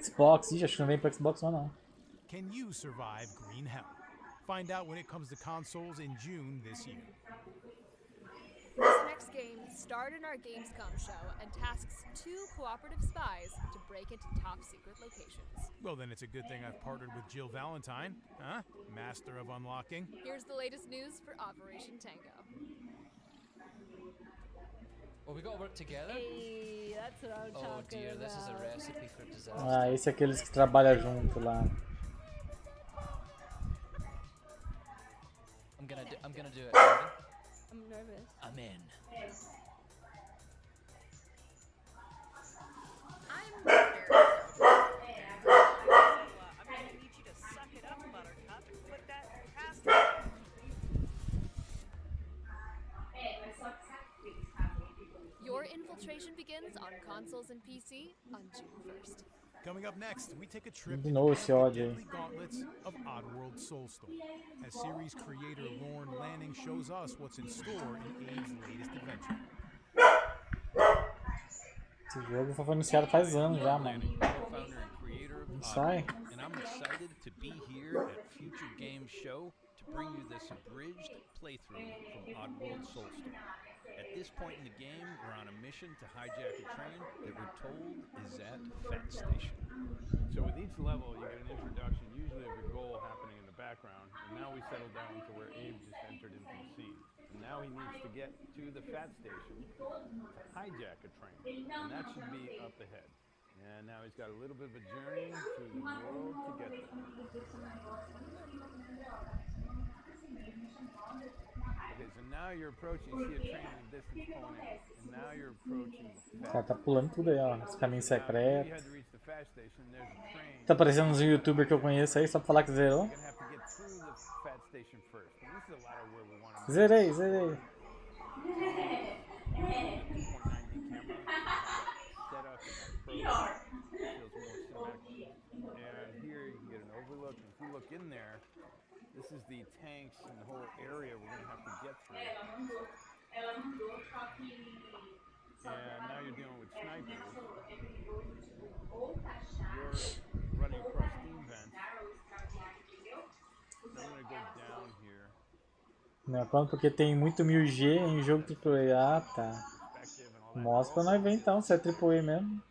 Xbox, ixi, acho que não vem pro Xbox One não. Can you survive Green Hell? Find out when it comes to consoles in June this year. This next game starred in our Gamescom show and tasks 2 cooperative spies to break into top secret locations. Well, then it's a good thing I've partnered with Jill Valentine, huh? Master of unlocking. Here's the latest news for Operation Tango. Well, we gotta work together. Hey, that's what I'm talking Oh dear, this is a about. recipe for disaster. Ah, esse é aqueles que trabalham junto lá. I'm gonna do it. I'm nervous. I'm in. I'm gonna need you to suck it up, Buttercup, and put that past me. Your infiltration begins on consoles and PC on June 1st. Coming up next, we take a trip De novo esse ódio aí. the gauntlets of Oddworld Soulstorm, as series creator Lorne Lanning shows us what's in store in Abe's latest adventure. Esse jogo foi anunciado faz anos já, mano. Co-founder and creator of Não sai. And I'm excited to be here at Future Games Show to to bring you this abridged playthrough from Oddworld Soulstorm. At this point in the game, we're on a mission to hijack a train that we're told is at Fat Station. So with each level, you get an introduction, usually of your goal happening in the background. And now we settle down to where Abe just entered into the scene. And now he needs to get to the Fat Station to hijack a train. And that should be up ahead. And now he's got a little bit of a journey through the world to get there. Okay, so now you're approaching, you see a train in the distance pulling in. And now you're approaching the O cara tá pulando tudo aí, ó. Os caminhos You had secretos. to reach the Fat Station, there's a train. Tá aparecendo uns youtubers que eu conheço aí, só pra falar que zerou. You're gonna have to get through the Fat Station first. And this is a lot of where we want to Zerei. set up and approach. Feels more cinematic. And here you can get an overlook. And if you look in there, this is the tanks and the whole area we're gonna have to get through. And now you're dealing with snipers. You're running across steam vents. I'm gonna go down here. Não é quando porque tem muito 1000G em jogo AAA. Ah, tá. Mostra pra nós ver então, se é AAA mesmo.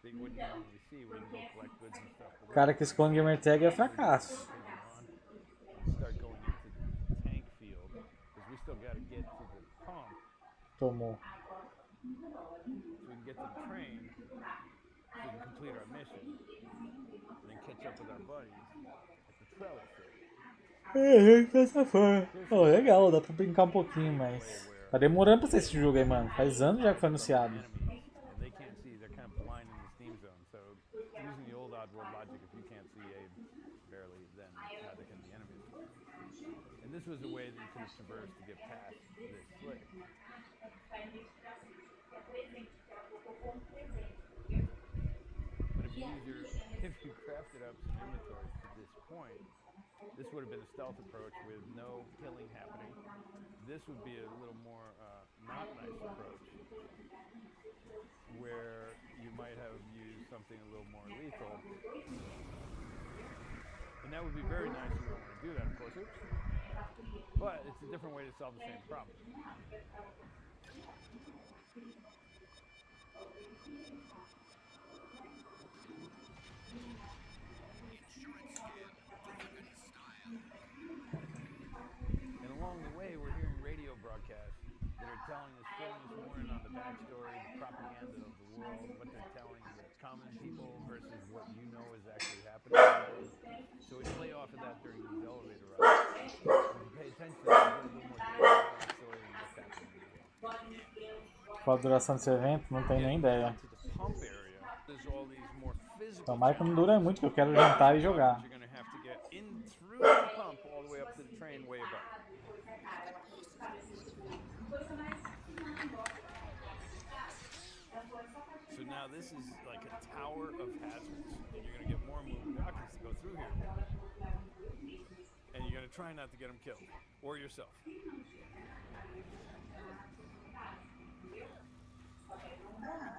O cara que esconde gamer tag é fracasso. Tomou. Dessa forma. Oh, legal, dá pra brincar um pouquinho, mas tá demorando pra ser esse jogo aí, mano. Faz anos já que foi anunciado. This was a way that you could have traversed to get past this slick. But if you crafted up some inventory to this point, this would have been a stealth approach with no killing happening. This would be a little more not nice approach, where you might have used something a little more lethal. And that would be very nice if you don't want to do that, of course. Oops. But it's a different way to solve the same problem. And along the way, we're hearing radio broadcasts that are telling us, filling us more in on the backstory, the propaganda of the world, what they're telling the common people versus what you know is actually happening. So we play off of that during these elevator rides. Pay attention to that, get a little more backstory and what's happening. Qual a duração desse evento? Não tenho nem ideia. Tomara que não dure muito, que eu quero jantar e jogar. So now this is like a tower of hazards, and you're going to get more moving rockets to go through here. And you're going to try not to get them killed, or yourself.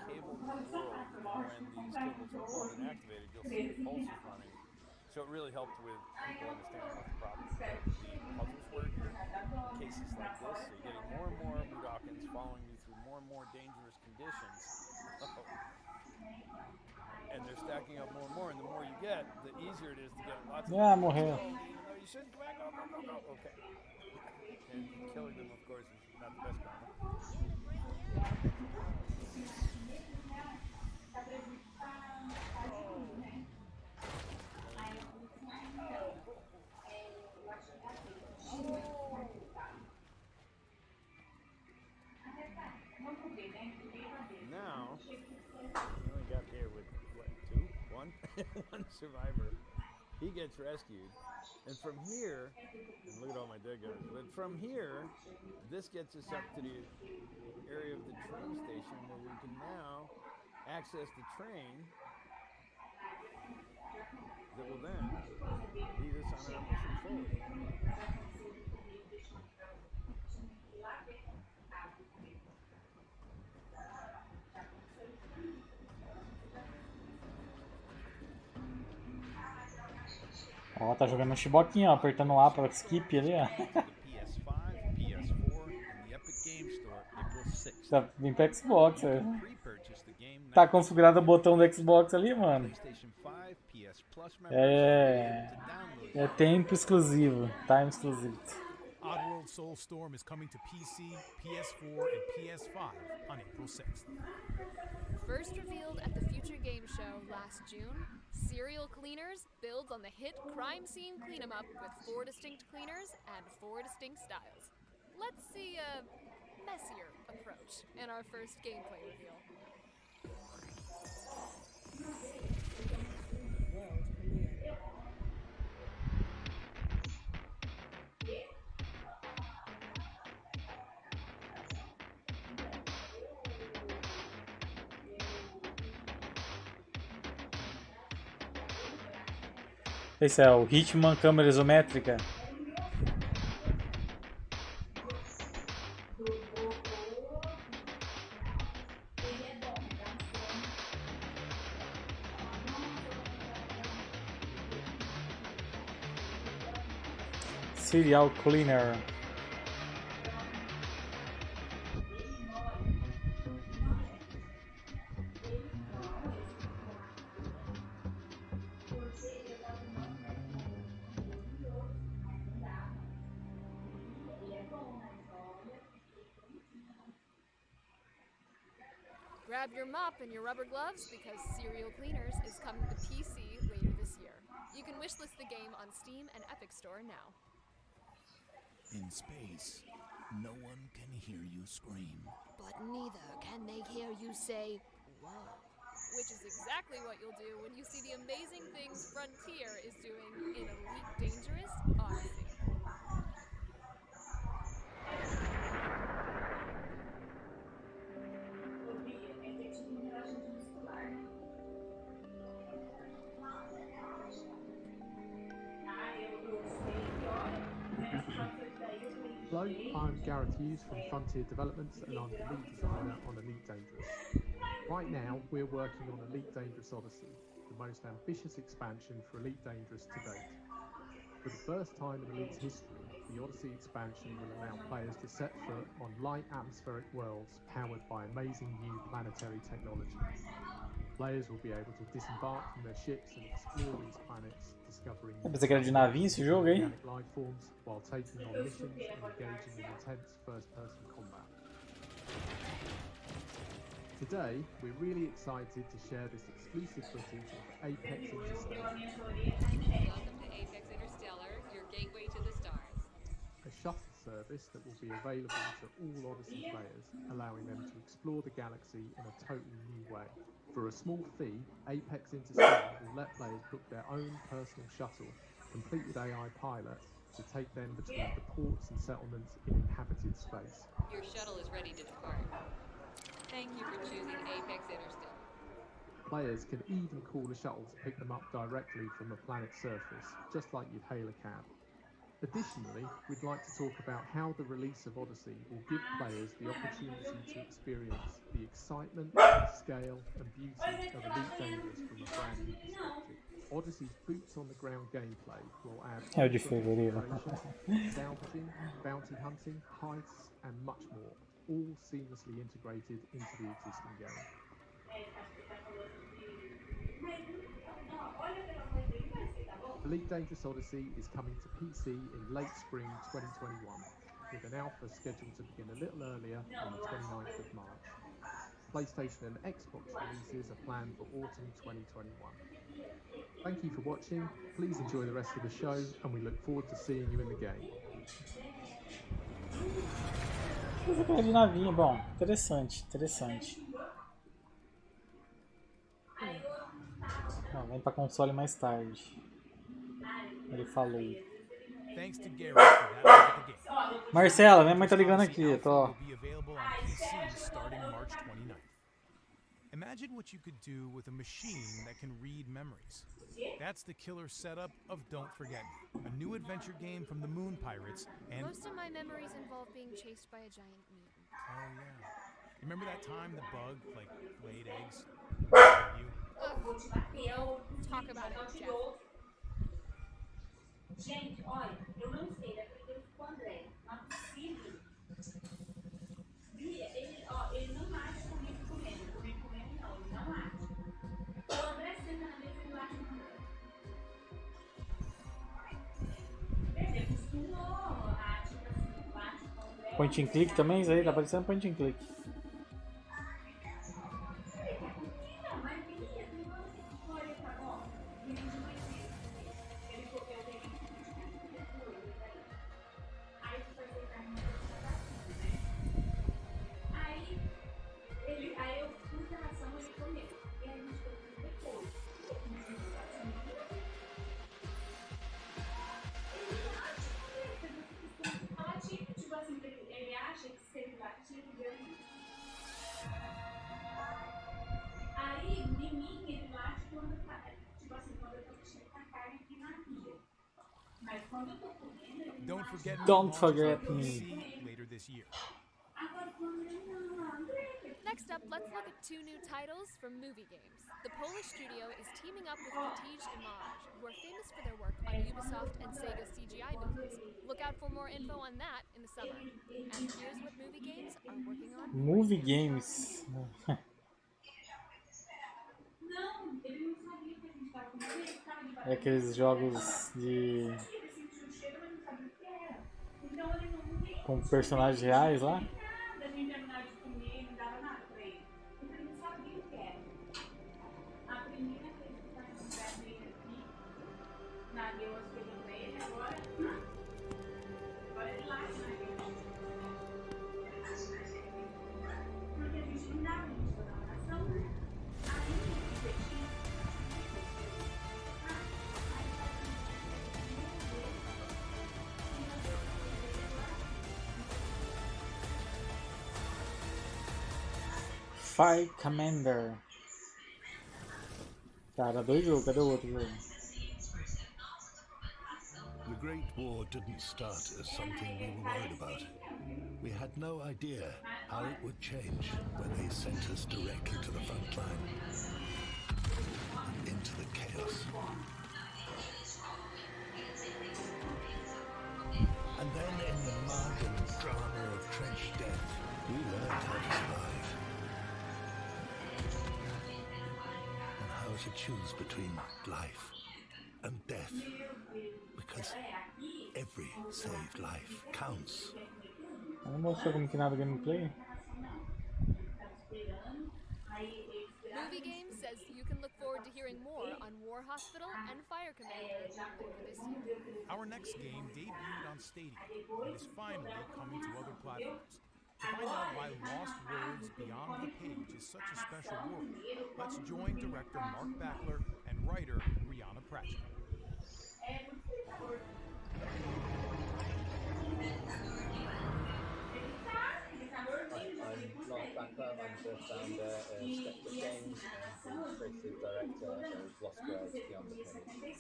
Cable world, when these cables are pulled and activated, you'll see the pulses running. So it really helped with people understanding what the problem is. The puzzles were here, cases like this, so you're getting more and more Mudokans following you through more and more dangerous conditions. And they're stacking up more and more, and the more you get, the easier it is to get lots of Yeah, morreu. Even though you shouldn't, go back, go. Okay. And killing them, of course, is not the best karma. Now, we only got here with, what, one survivor. He gets rescued. And from here, and look at all my dead guys, but from here, this gets us up to the area of the train station where we can now access the train that will then lead us on our mission forward. Ó, tá jogando um chiboquinho, ó, apertando A para skip ali, ó. PS5, PS4, and the Epic Game Store April 6th. Tá vindo pro Xbox, You é. can pre-purchase the game Tá now. configurado o botão do Xbox ali, mano. PlayStation 5, PS Plus members will be able to download É tempo exclusivo, time exclusivo. Oddworld Soulstorm is coming to PC, PS4, and PS5 on April 6th. First revealed at the Future Game Show last June, Serial Cleaners builds on the hit crime scene clean 'em up with 4 distinct cleaners and 4 distinct styles. Let's see a messier approach in our first gameplay reveal. World premiere. Esse é o Hitman câmera isométrica. Serial Cleaner. Grab your mop and your rubber gloves because Serial Cleaners is coming to PC later this year. You can wishlist the game on Steam and Epic Store now. In space, no one can hear you scream. But neither can they hear you say, whoa. Which is exactly what you'll do when you see the amazing things Frontier is doing in Elite Dangerous Odyssey. Hello, I'm Gareth Hughes from Frontier Developments and I'm the lead designer on Elite Dangerous. Right now, we're working on Elite Dangerous Odyssey, the most ambitious expansion for Elite Dangerous to date. For the first time in Elite's history, the Odyssey expansion will allow players to set foot on light atmospheric worlds powered by amazing new planetary technology. Players will be able to disembark from their ships and explore these planets, discovering Eu pensei que era de navinha esse jogo, hein? organic life forms while taking on missions and engaging in intense first-person combat. Today, we're really excited to share this exclusive footage of Apex Interstellar, Welcome to Apex Interstellar, your gateway to the stars. a shuttle service that will be available to all Odyssey players, allowing them to explore the galaxy in a totally new way. For a small fee, Apex Interstellar will let players book their own personal shuttle, complete with AI pilot, to take them between the ports and settlements in inhabited space. Your shuttle is ready to depart. Thank you for choosing Apex Interstellar. Players can even call a shuttle to pick them up directly from a planet's surface, just like you'd hail a cab. Additionally, we'd like to talk about how the release of Odyssey will give players the opportunity to experience the excitement, scale and beauty of Elite Dangerous from a brand new perspective. Odyssey's boots-on-the-ground gameplay will add É o de fevereiro. salvaging, bounty hunting, heists and much more, all seamlessly integrated into the existing game. Elite Dangerous Odyssey is coming to PC in late spring 2021, with an alpha scheduled to begin a little earlier on the 29th of March. PlayStation and Xbox releases are planned for autumn 2021. Thank you for watching, please enjoy the rest of the show, and we look forward to seeing you in the game. Esse cara de navinha, bom, interessante, interessante. Não, vem pra console mais tarde. Ele falou. Thanks to Gareth for that look at the game. Marcela, minha mãe tá ligando aqui, tô. Will be available on PC starting March 29th. Imagine what you could do with a machine that can read memories. That's the killer setup of Don't Forget Me, a new adventure game from the Moon Pirates and... Most of my memories involve being chased by a giant mutant. Oh yeah. Remember that time the bug, like, laid eggs? You? Ugh, talk about it, Jeff. Gente, olha, eu não sei, ele aprendeu isso com o André. Não é possível. Ele não late comigo comendo. Comigo comendo não, ele não late. O André senta na mesa e ele late com o André. Ele acostumou a, tipo assim, late com o André. Point and click também, isso aí? Tá parecendo point and click. Aí eu fui pra ração, ele comeu. E aí a gente foi depois. Ele late, tipo assim, ele acha que se ele latir, ele ganha. Aí, em mim, ele late quando tá, tipo assim, quando eu tô mexendo com a carne aqui na pia. Mas quando eu tô comendo, ele não Don't late. forget me Don't launches forget on me. PC later this year. Next up, let's look at two new titles from movie games. The Polish studio is teaming up with Cathy Rae, who are famous for their work on Ubisoft and Sega CGI movies. Look out for more info on that in the summer. And here's what movie games are working on. Movie games. É aqueles jogos de... com personagens reais lá. Fire Commander. Cara, dois jogos, cadê o outro jogo? The Great War didn't start as something we were worried about. We had no idea how it would change when they sent us directly to the front line. Into the chaos. And then in the mud and drama of trench death, we learned how to survive. And how to choose between life and death. Because every saved life counts. Não mostrou como que nada gameplay? Movie Games says you can look forward to hearing more on War Hospital and Fire Commander later this year. Our next game debuted on Stadia and is finally coming to other platforms. To find out why Lost Words Beyond the Page is such a special world, let's join director Mark Backler and writer Rihanna Pratchett. I'm Mark Backler, I'm the founder of Step Games and the creative director of Lost Words Beyond the Page.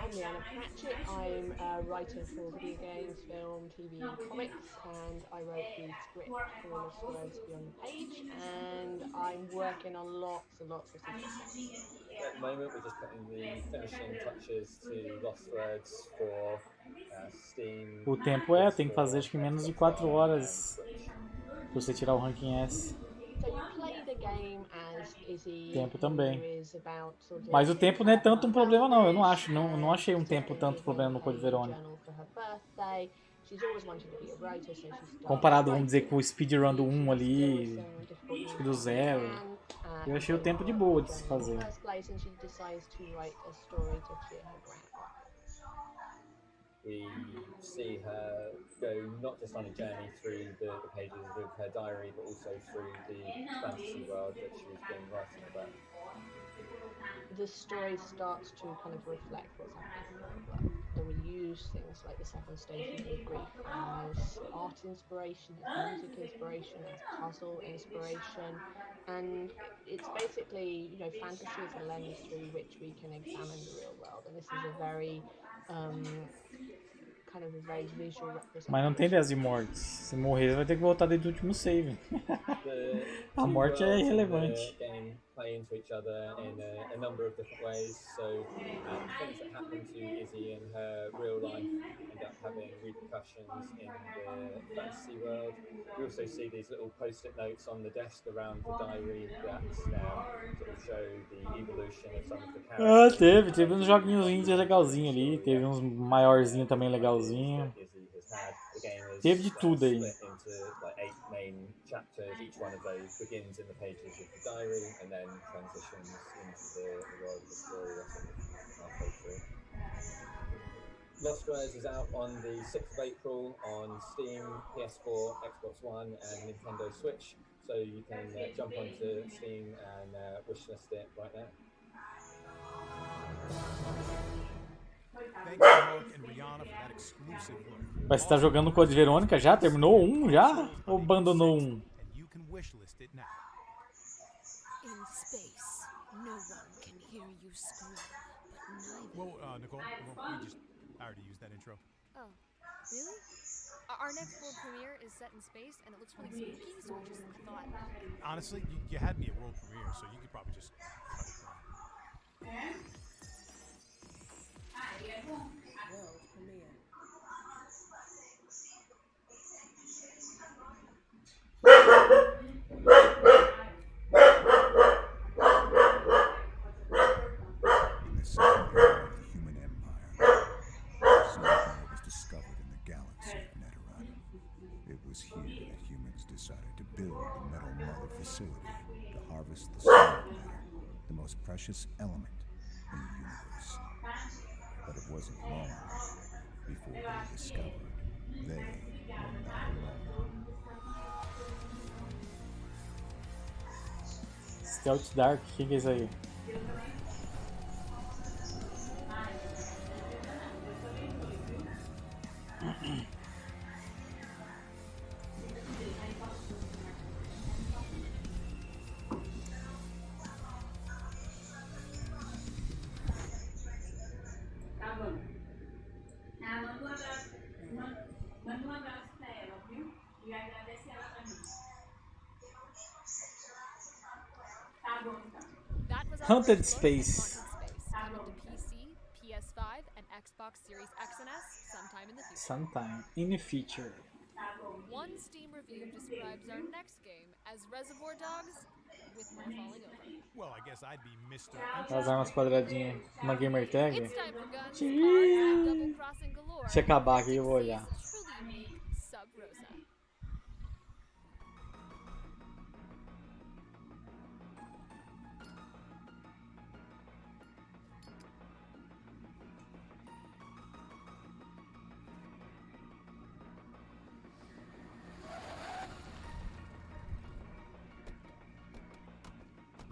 I'm Rihanna Pratchett, I'm a writer for video games, film, TV and comics, and I wrote the script for Lost Words Beyond the Page, and I'm working on lots and lots of things. At the moment we're just putting the finishing touches to Lost Words for Steam. O tempo tem que fazer acho que menos de 4 horas pra você tirar o ranking S. Tempo também. Mas o tempo não é tanto um problema não, eu não acho, não achei um tempo tanto problema no Code Verônica. Comparado, vamos dizer, com o speedrun do 1 ali, acho que do 0, eu achei o tempo de boa de se fazer. We see her go not just on a journey through the pages of her diary, but also through the fantasy world that she's been writing about. The story starts to kind of reflect what's happening in the world. So we use things like the 7 stations of grief as art inspiration, as music inspiration, as puzzle inspiration, and it's basically, you know, fantasy is a lens through which we can examine the real world, and this is a very kind of a very visual representation. Mas não tem 10 de mortes. Se morrer, vai ter que voltar dentro do último save. A morte é irrelevante. play into each other in a number of different ways. So things that happen to Izzy in her real life end up having repercussions in the fantasy world. We also see these little post-it notes on the desk around the diary that sort of show the evolution of some of the Ah, characters. teve uns joguinhos indie legalzinho ali, teve uns maiorzinho também legalzinho. The game is Teve de tudo aí. split into like 8 main chapters. Each one of those begins in the pages of the diary and then transitions into the world of the story that's halfway through. Lost Rise is out on the 6th of April on Steam, PS4, Xbox One and Nintendo Switch. So you can jump onto Steam and wishlist it right now. Thanks to Mark and Rihanna for that exclusive look. Mas você tá jogando o Code Verônica já? Terminou um já? Ou abandonou um? And you can wishlist it now. In space, no one can hear you scream, but neither. Well, Nicole, I already used that intro. Oh, really? Our next world premiere is set in space, and it looks really spooky, so I thought... Honestly, you had me at world premiere, so you could probably just cut it down. World premiere. In the second era of the human empire, Sininyo was discovered in the galaxy of Neteron. It was here that humans decided to build the Metal Mother facility to harvest the soul matter, the most precious element in the universe. But it wasn't long before they discovered they were not alone. Stealth Dark, o que é isso aí? Tá bom. Manda um abraço pra ela, viu? E agradece ela pra mim. Tá bom, então. That was our Haunted first look at Space. Haunted Space, coming to PC, PS5, and Xbox Series X and S sometime in the future. Sometime in the future. One Steam review describes our next game as Reservoir Dogs with more falling over. Well, I guess I'd be Mr. As armas quadradinhas. Uma gamer tag. It's time for guns, cards, and double crossing galore. Deixa eu acabar aqui e eu vou olhar. Truly unique Sub Rosa.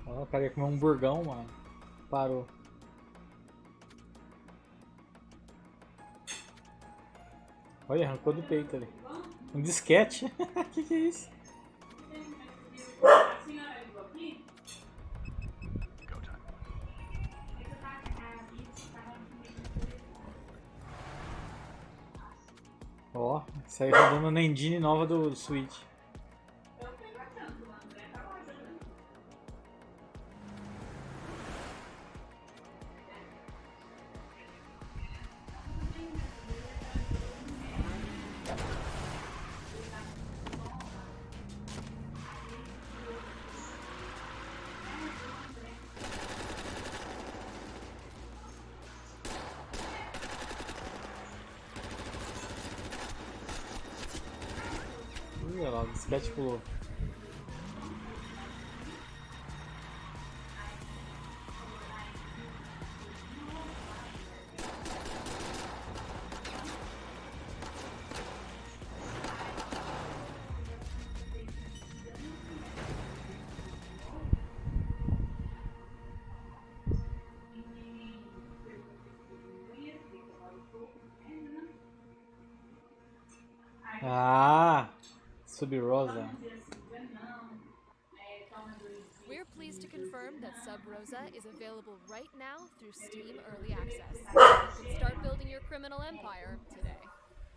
Ó, o cara ia comer um burgão, mano. Parou. Olha, arrancou do peito ali. Um disquete. Que é isso? A senhora ligou aqui? Ó, isso aí rodando na engine nova do Switch. Olha lá, o disquete pulou. Ah, Sub Rosa. We're pleased to confirm that Sub Rosa is available right now through Steam Early Access. You can start building your criminal empire today.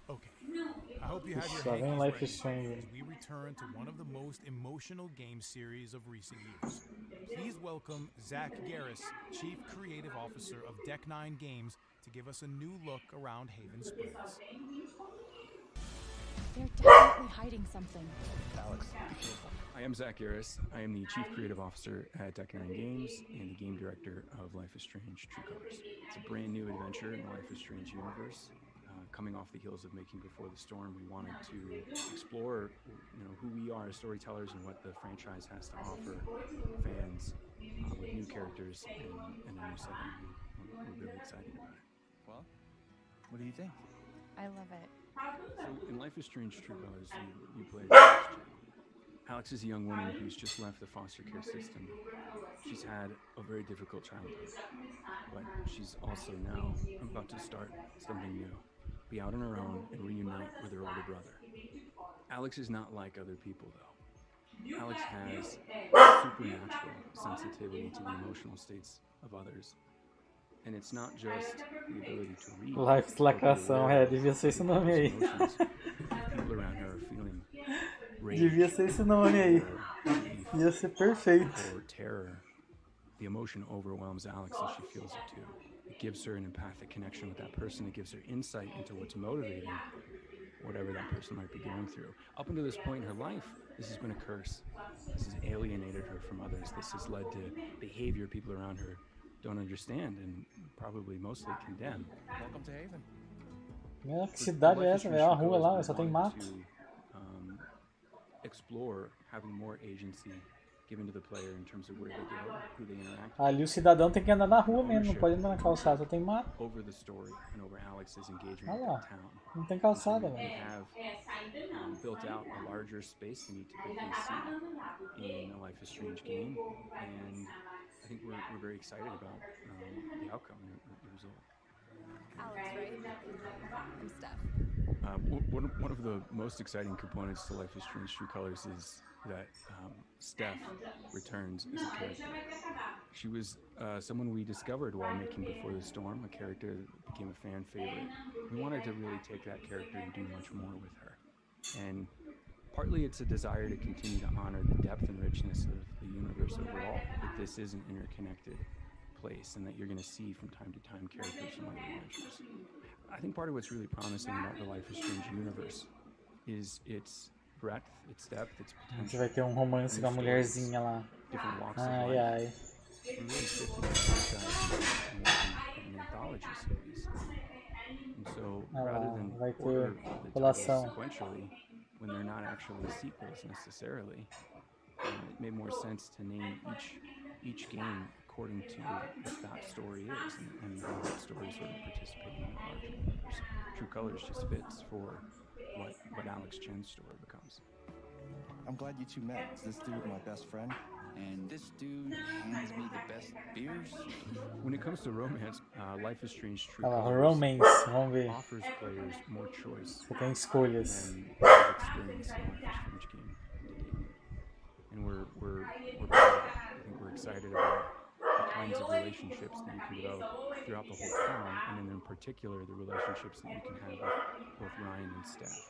Okay, I hope you have your Só vem hankies Life ready is Strange. as we return to one of the most emotional game series of recent years. Please welcome Zach Garris, Chief Creative Officer of Deck 9 Games, to give us a new look around Haven Springs. They're definitely hiding something. Alex, be careful. I am Zach Garris. I am the Chief Creative Officer at Deck 9 Games and the Game Director of Life is Strange True Colors. It's a brand new adventure in the Life is Strange universe. Coming off the heels of making Before the Storm, we wanted to explore, who we are as storytellers and what the franchise has to offer fans with new characters and a new setting. We're really excited about it. Well, what do you think? I love it. So in Life is Strange True Colors, you play Alex. Alex is a young woman who's just left the foster care system. She's had a very difficult childhood, but she's also now about to start something new. Be out on her own and reunite with her older brother. Alex is not like other people, though. Alex has supernatural sensitivity to the emotional states of others. And it's not just the ability to read. Life Lacração, devia ser esse nome aí. People around her are feeling rage, Devia ser esse nome aí. Ia ser perfeito. Or terror. The emotion overwhelms Alex as she feels it too. It gives her an empathic connection with that person. It gives her insight into what's motivating whatever that person might be going through. Up until this point in her life, this has been a curse. This has alienated her from others. This has led to behavior people around her don't understand and probably mostly condemn. Welcome to Haven. Que cidade é essa, velho? É uma rua lá, só tem mato. Explore having more agency given to the player in terms of where they go, who they interact. Ali o cidadão tem que andar na rua mesmo, não pode andar na calçada, só tem mato. Over the story and over Alex's engagement Olha with lá, the town. não tem calçada, We velho. have built out a larger space than you typically see in a Life is Strange game, and I think we're very excited about the outcome and the result. Alex, right? I'm Steph. One of the most exciting components to Life is Strange True Colors is that Steph returns as a character. She was someone we discovered while making Before the Storm, a character that became a fan favorite. We wanted to really take that character and do much more with her. And partly it's a desire to continue to honor the depth and richness of the universe overall, that this is an interconnected place and that you're going to see from time to time characters from other adventures. I think part of what's really promising about the Life is Strange universe is its breadth, its depth, its A gente potential. vai ter um romance com a mulherzinha lá. Different walks of Ai, life. ai. We're really shifting the franchise into an anthology series. And so, Ah lá, rather than vai ter order the titles relação. sequentially, when they're not actually sequels necessarily, it made more sense to name each game according to what that story is and how that story sort of participating in the larger universe. True Colors just fits for what Alex Chen's story becomes. I'm glad you two met. This dude is my best friend. And this dude hands me the best beers. When it comes to romance, Life is Strange True Olha lá, Colors romance, vamos ver. offers players more choice Você tem escolhas. than they've experienced in Life is Strange game to date. And we're proud of it. I think we're excited about the kinds of relationships that you can develop throughout the whole town, and then in particular the relationships that you can have with both Ryan and Steph,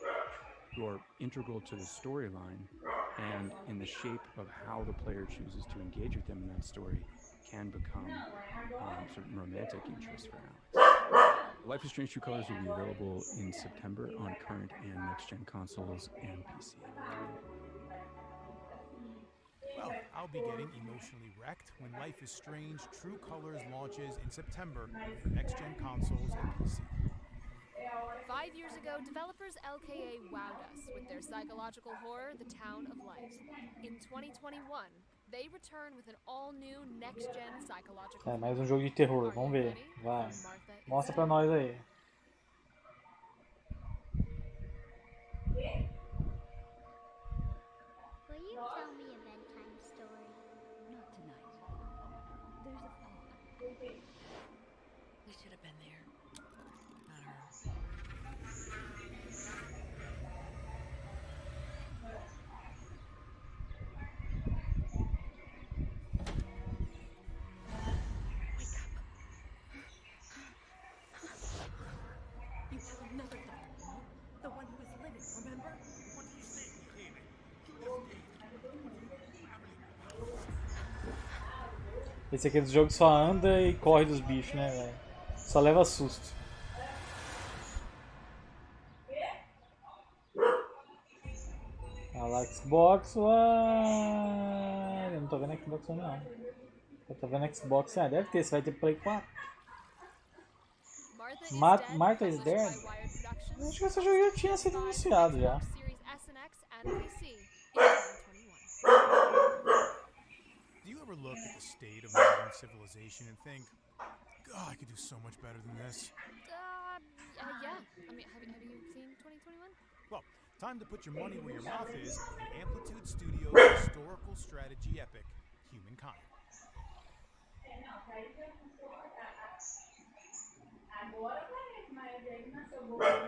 who are integral to the storyline and in the shape of how the player chooses to engage with them in that story can become certain romantic interests for Alex. Life is Strange True Colors will be available in September on current and next-gen consoles and PC. Well, I'll be getting emotionally wrecked when Life is Strange True Colors launches in September for next-gen consoles and PC. 5 years ago, developers LKA wowed us with their psychological horror, The Town of Light. In 2021, they return with an all-new next-gen psychological É, mais um jogo de terror, vamos ver. Vai. Mostra pra nós aí. Will you tell me a bedtime story? Not tonight. There's a fog. We should have been there. Not her. You have another letter, no? The one who is living, remember? What do you say, David? Esse aqui do jogo só anda e corre dos bichos, né, velho? Só leva susto. Olha lá, Xbox One. Eu não tô vendo Xbox One, não. Eu tô vendo Xbox, deve ter, você vai ter Play 4. Martha is Dead? Acho que esse jogo já tinha sido anunciado já. Do you ever look at the state of modern civilization and think, God, I could do so much better than this? Yeah. I mean, have you seen 2021? Well, time to put your money where your mouth is in Amplitude Studios' historical strategy epic, Humankind.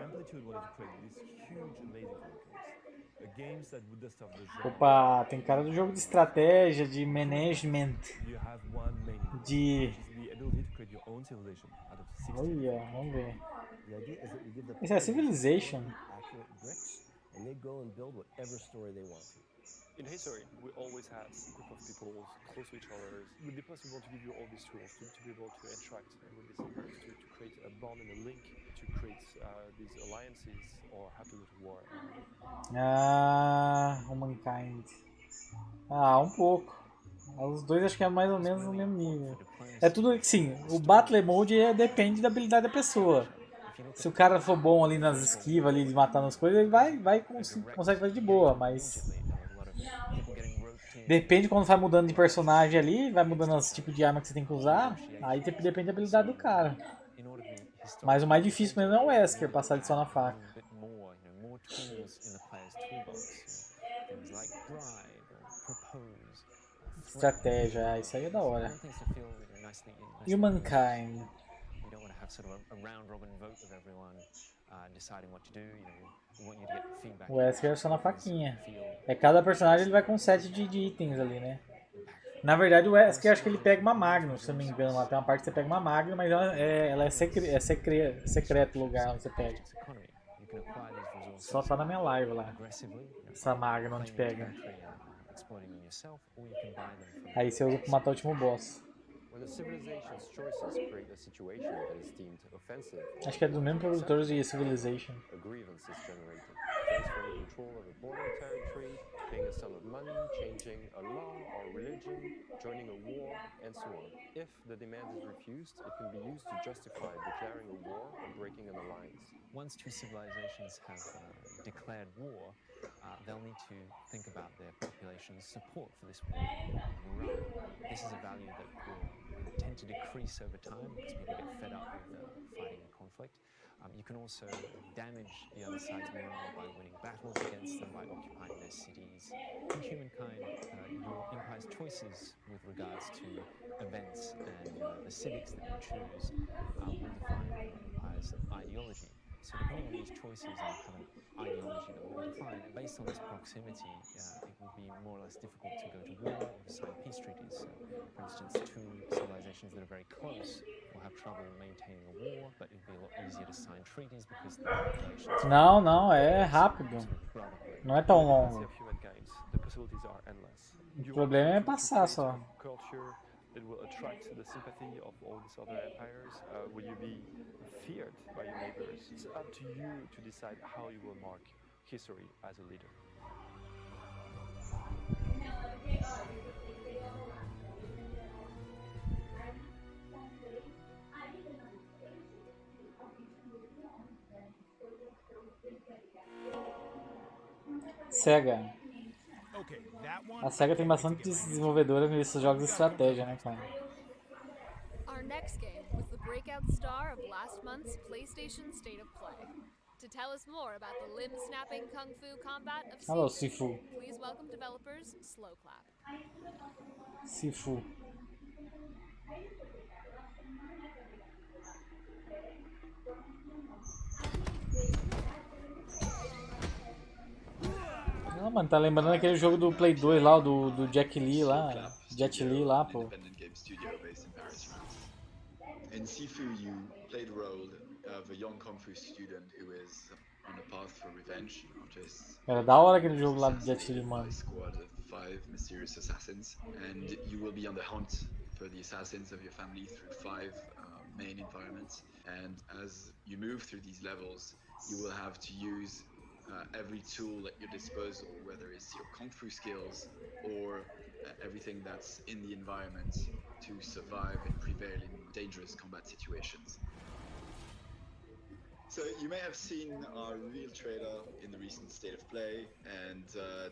Amplitude wanted to create these huge, amazing games that would dust off the genre. Opa, tem cara do jogo de estratégia, de management, You have one main de... which is the ability to create your own civilization out of 60. Olha, vamos ver. The idea is that you give the Esse é Civilization. accurate bricks, and they go and build whatever story they want to. In history, we always have a group of people close to each other. With the plus, we want to give you all these tools to be able to interact with these players, to create a bond and a link, to create these alliances, or have to go to war. Ah, Humankind. Ah, um pouco. Os dois acho que é mais ou menos no mesmo nível. É tudo sim, o Battle Mode depende da habilidade da pessoa. Se o cara for bom ali nas esquivas, ali de matar nas coisas, ele consegue fazer de boa, mas... Depende quando vai mudando de personagem ali, vai mudando os tipos de arma que você tem que usar, aí depende da habilidade do cara. Mas o mais difícil mesmo é o Wesker, passar de só na faca. Estratégia, isso aí é da hora. Humankind. O Wesker é só na faquinha. É cada personagem ele vai com 7 de itens ali, né? Na verdade o Wesker acho que ele pega uma Magnum, se eu não me engano. Lá tem uma parte que você pega uma Magnum, mas ela é secreto o lugar onde você pega. Só tá na minha live lá. Essa Magnum onde pega. Aí você usa pra matar o último boss. Acho que é dos mesmos produtores de Civilization. Paying a sum of money, changing a law or religion, joining a war, and so on. If the demand is refused, it can be used to justify declaring a war or breaking an alliance. Once two civilizations have declared war, they'll need to think about their population's support for this war. Morale. This is a value that will tend to decrease over time because people get fed up with fighting and conflict. You can also damage the other side's morale by winning battles against them, by occupying their cities. In Humankind, your empire's choices with regards to events and the civics that you choose will define your empire's ideology. So depending on these choices, you have an ideology that will be defined. And based on this proximity, it will be more or less difficult to go to war or to sign peace treaties. So, for instance, two civilizations that are very close will have trouble maintaining a war, but it will be a lot easier to sign treaties because the populations... Não, é rápido. Não é tão longo. O problema é passar só. It will attract the sympathy of all these other empires. Will you be feared by your neighbors? It's up to you to decide how you will mark history as a leader. Sega. A Sega tem bastante desenvolvedora nesses jogos de estratégia, né, cara? Our next game was the breakout star of last month's PlayStation State of Play. To tell us more about the limb-snapping kung fu combat of Hello, Sifu, Sifu. please welcome developers Slow Clap. Sifu. Não, mano, tá lembrando aquele jogo do Play 2 lá, do Jet Li lá, pô. Independent game studio based in Paris, France. In Sifu, you play the role of a young kung fu student who is on a path for revenge after his Era da hora aquele jogo lá do Jet Li, by a mano. squad of 5 mysterious assassins, and you will be on the hunt for the assassins of your family through 5 main environments. And as you move through these levels, you will have to use every tool at your disposal, whether it's your kung fu skills or everything that's in the environment, to survive and prevail in dangerous combat situations. So you may have seen our reveal trailer in the recent State of Play, and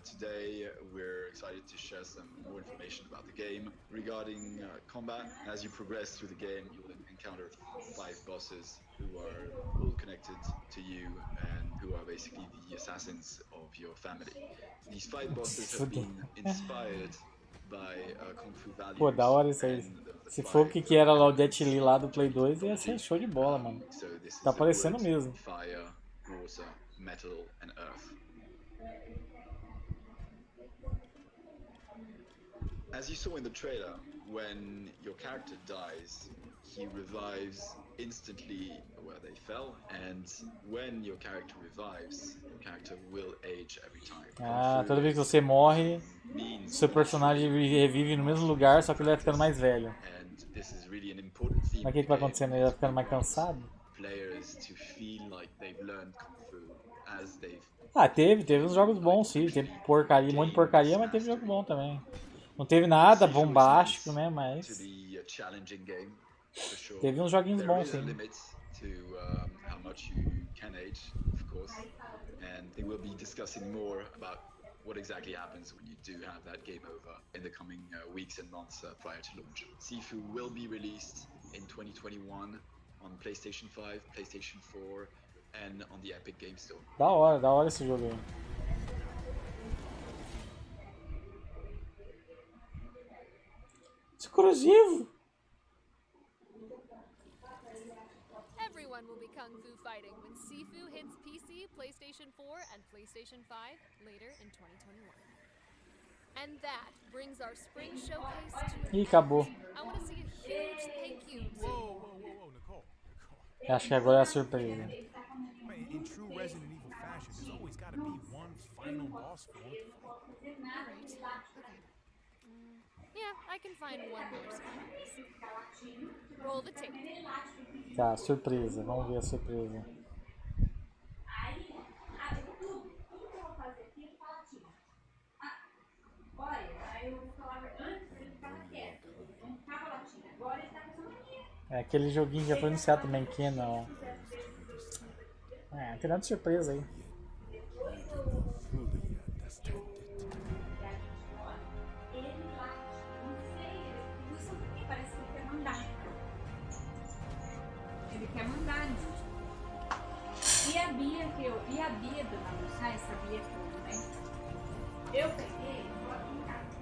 today we're excited to share some more information about the game. Regarding combat, as you progress through the game, you will encounter 5 bosses who are all connected to you and who are basically the assassins of your family. These 5 bosses have been inspired by Kung Fu values. Pô, da hora isso aí. Se for o que era lá o Jet Li lá do Play 2, ia ser show de bola, mano. Tá aparecendo mesmo. Fire, water, metal, and earth. As you saw in the trailer, when your character dies, he revives instantly where they fell, and when your character revives, your character will age every time. Ah, toda vez que você morre, seu personagem revive no mesmo lugar, só que ele vai ficando mais velho. Mas o que vai acontecendo? Ele vai ficando mais cansado? Ah, teve uns jogos bons, sim. Teve porcaria, um monte de porcaria, mas teve jogo bom também. Não teve nada bombástico, né? Mas teve uns joguinhos bons, sim. How much you can age, of course, and they will be discussing more about what exactly happens when you do have that game over in the coming weeks and months prior to launch. Sifu will be released in 2021 on PlayStation 5, PlayStation 4, and on the Epic Game Store. Da hora esse jogo aí. Exclusivo! Everyone will be kung fu fighting when Sifu hits PC, PlayStation 4, and PlayStation 5 later in 2021. And that brings our spring showcase to Ih, acabou. I want to see a huge thank you to... Whoa, Nicole. Acho que agora é a surpresa. In true Resident Evil fashion, there's always got to be one final boss for one to fight. Alright, okay. Yeah, I can find one more surprise. Roll the tape. Tá, surpresa. Vamos ver a surpresa. É aquele joguinho que já foi anunciado também, Canon. Não tem nada de surpresa aí. Ele quer mandar, né? E a Bia dona Lucia, sabia tudo, né? Eu peguei, vou aqui em casa,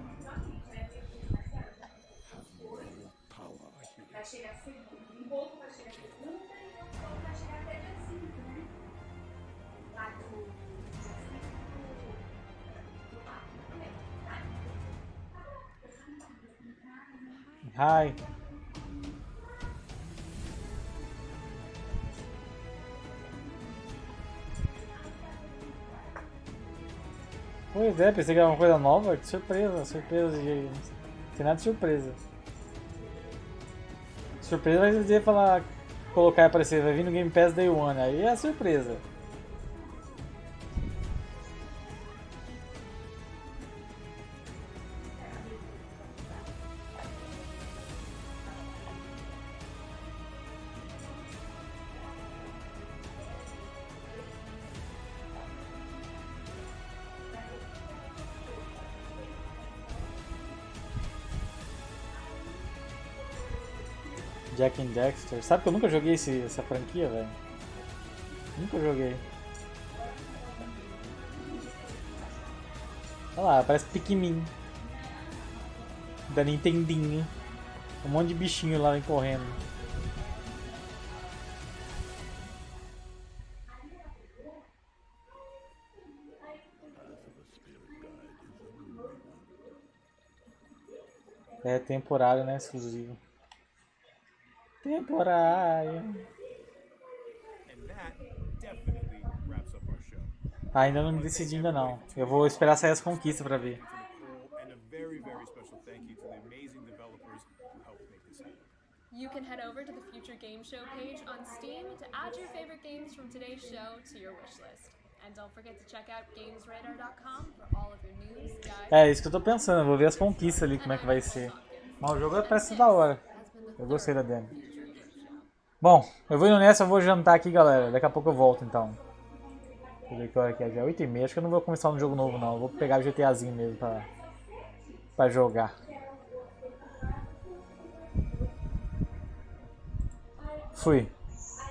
vai chegar segunda, um pouco vai chegar segunda e outro pouco vai chegar até dia 5, né? Lá do Hi. Pois é, pensei que era uma coisa nova. Que surpresa, de... Não tem nada de surpresa. Surpresa vai dizer falar, colocar e aparecer, vai vir no Game Pass Day One, aí é a surpresa. Jack and Dexter. Sabe que eu nunca joguei essa franquia, velho? Nunca joguei. Olha lá, parece Pikmin. Da Nintendinho. Um monte de bichinho lá correndo. É temporário, né? Exclusivo. Temporário. that definitely wraps up our show. Ainda não me decidi ainda não. Eu vou esperar sair as conquistas pra ver. And a very, very special thank you to the amazing developers who helped make this happen. You can head over to the Future Game Show page on Steam to add your favorite games from today's show to your wish list. And don't forget to check out gamesradar.com for all of your news, guides. É isso que eu tô pensando, eu vou ver as conquistas ali, como é que vai ser. Mas o jogo parece da hora. Eu gostei da demo. Bom, eu vou indo nessa, eu vou jantar aqui, galera. Daqui a pouco eu volto então. Deixa eu ver que hora que é, já é 8h30. Acho que eu não vou começar um jogo novo não. Eu vou pegar o GTAzinho mesmo pra jogar. Fui.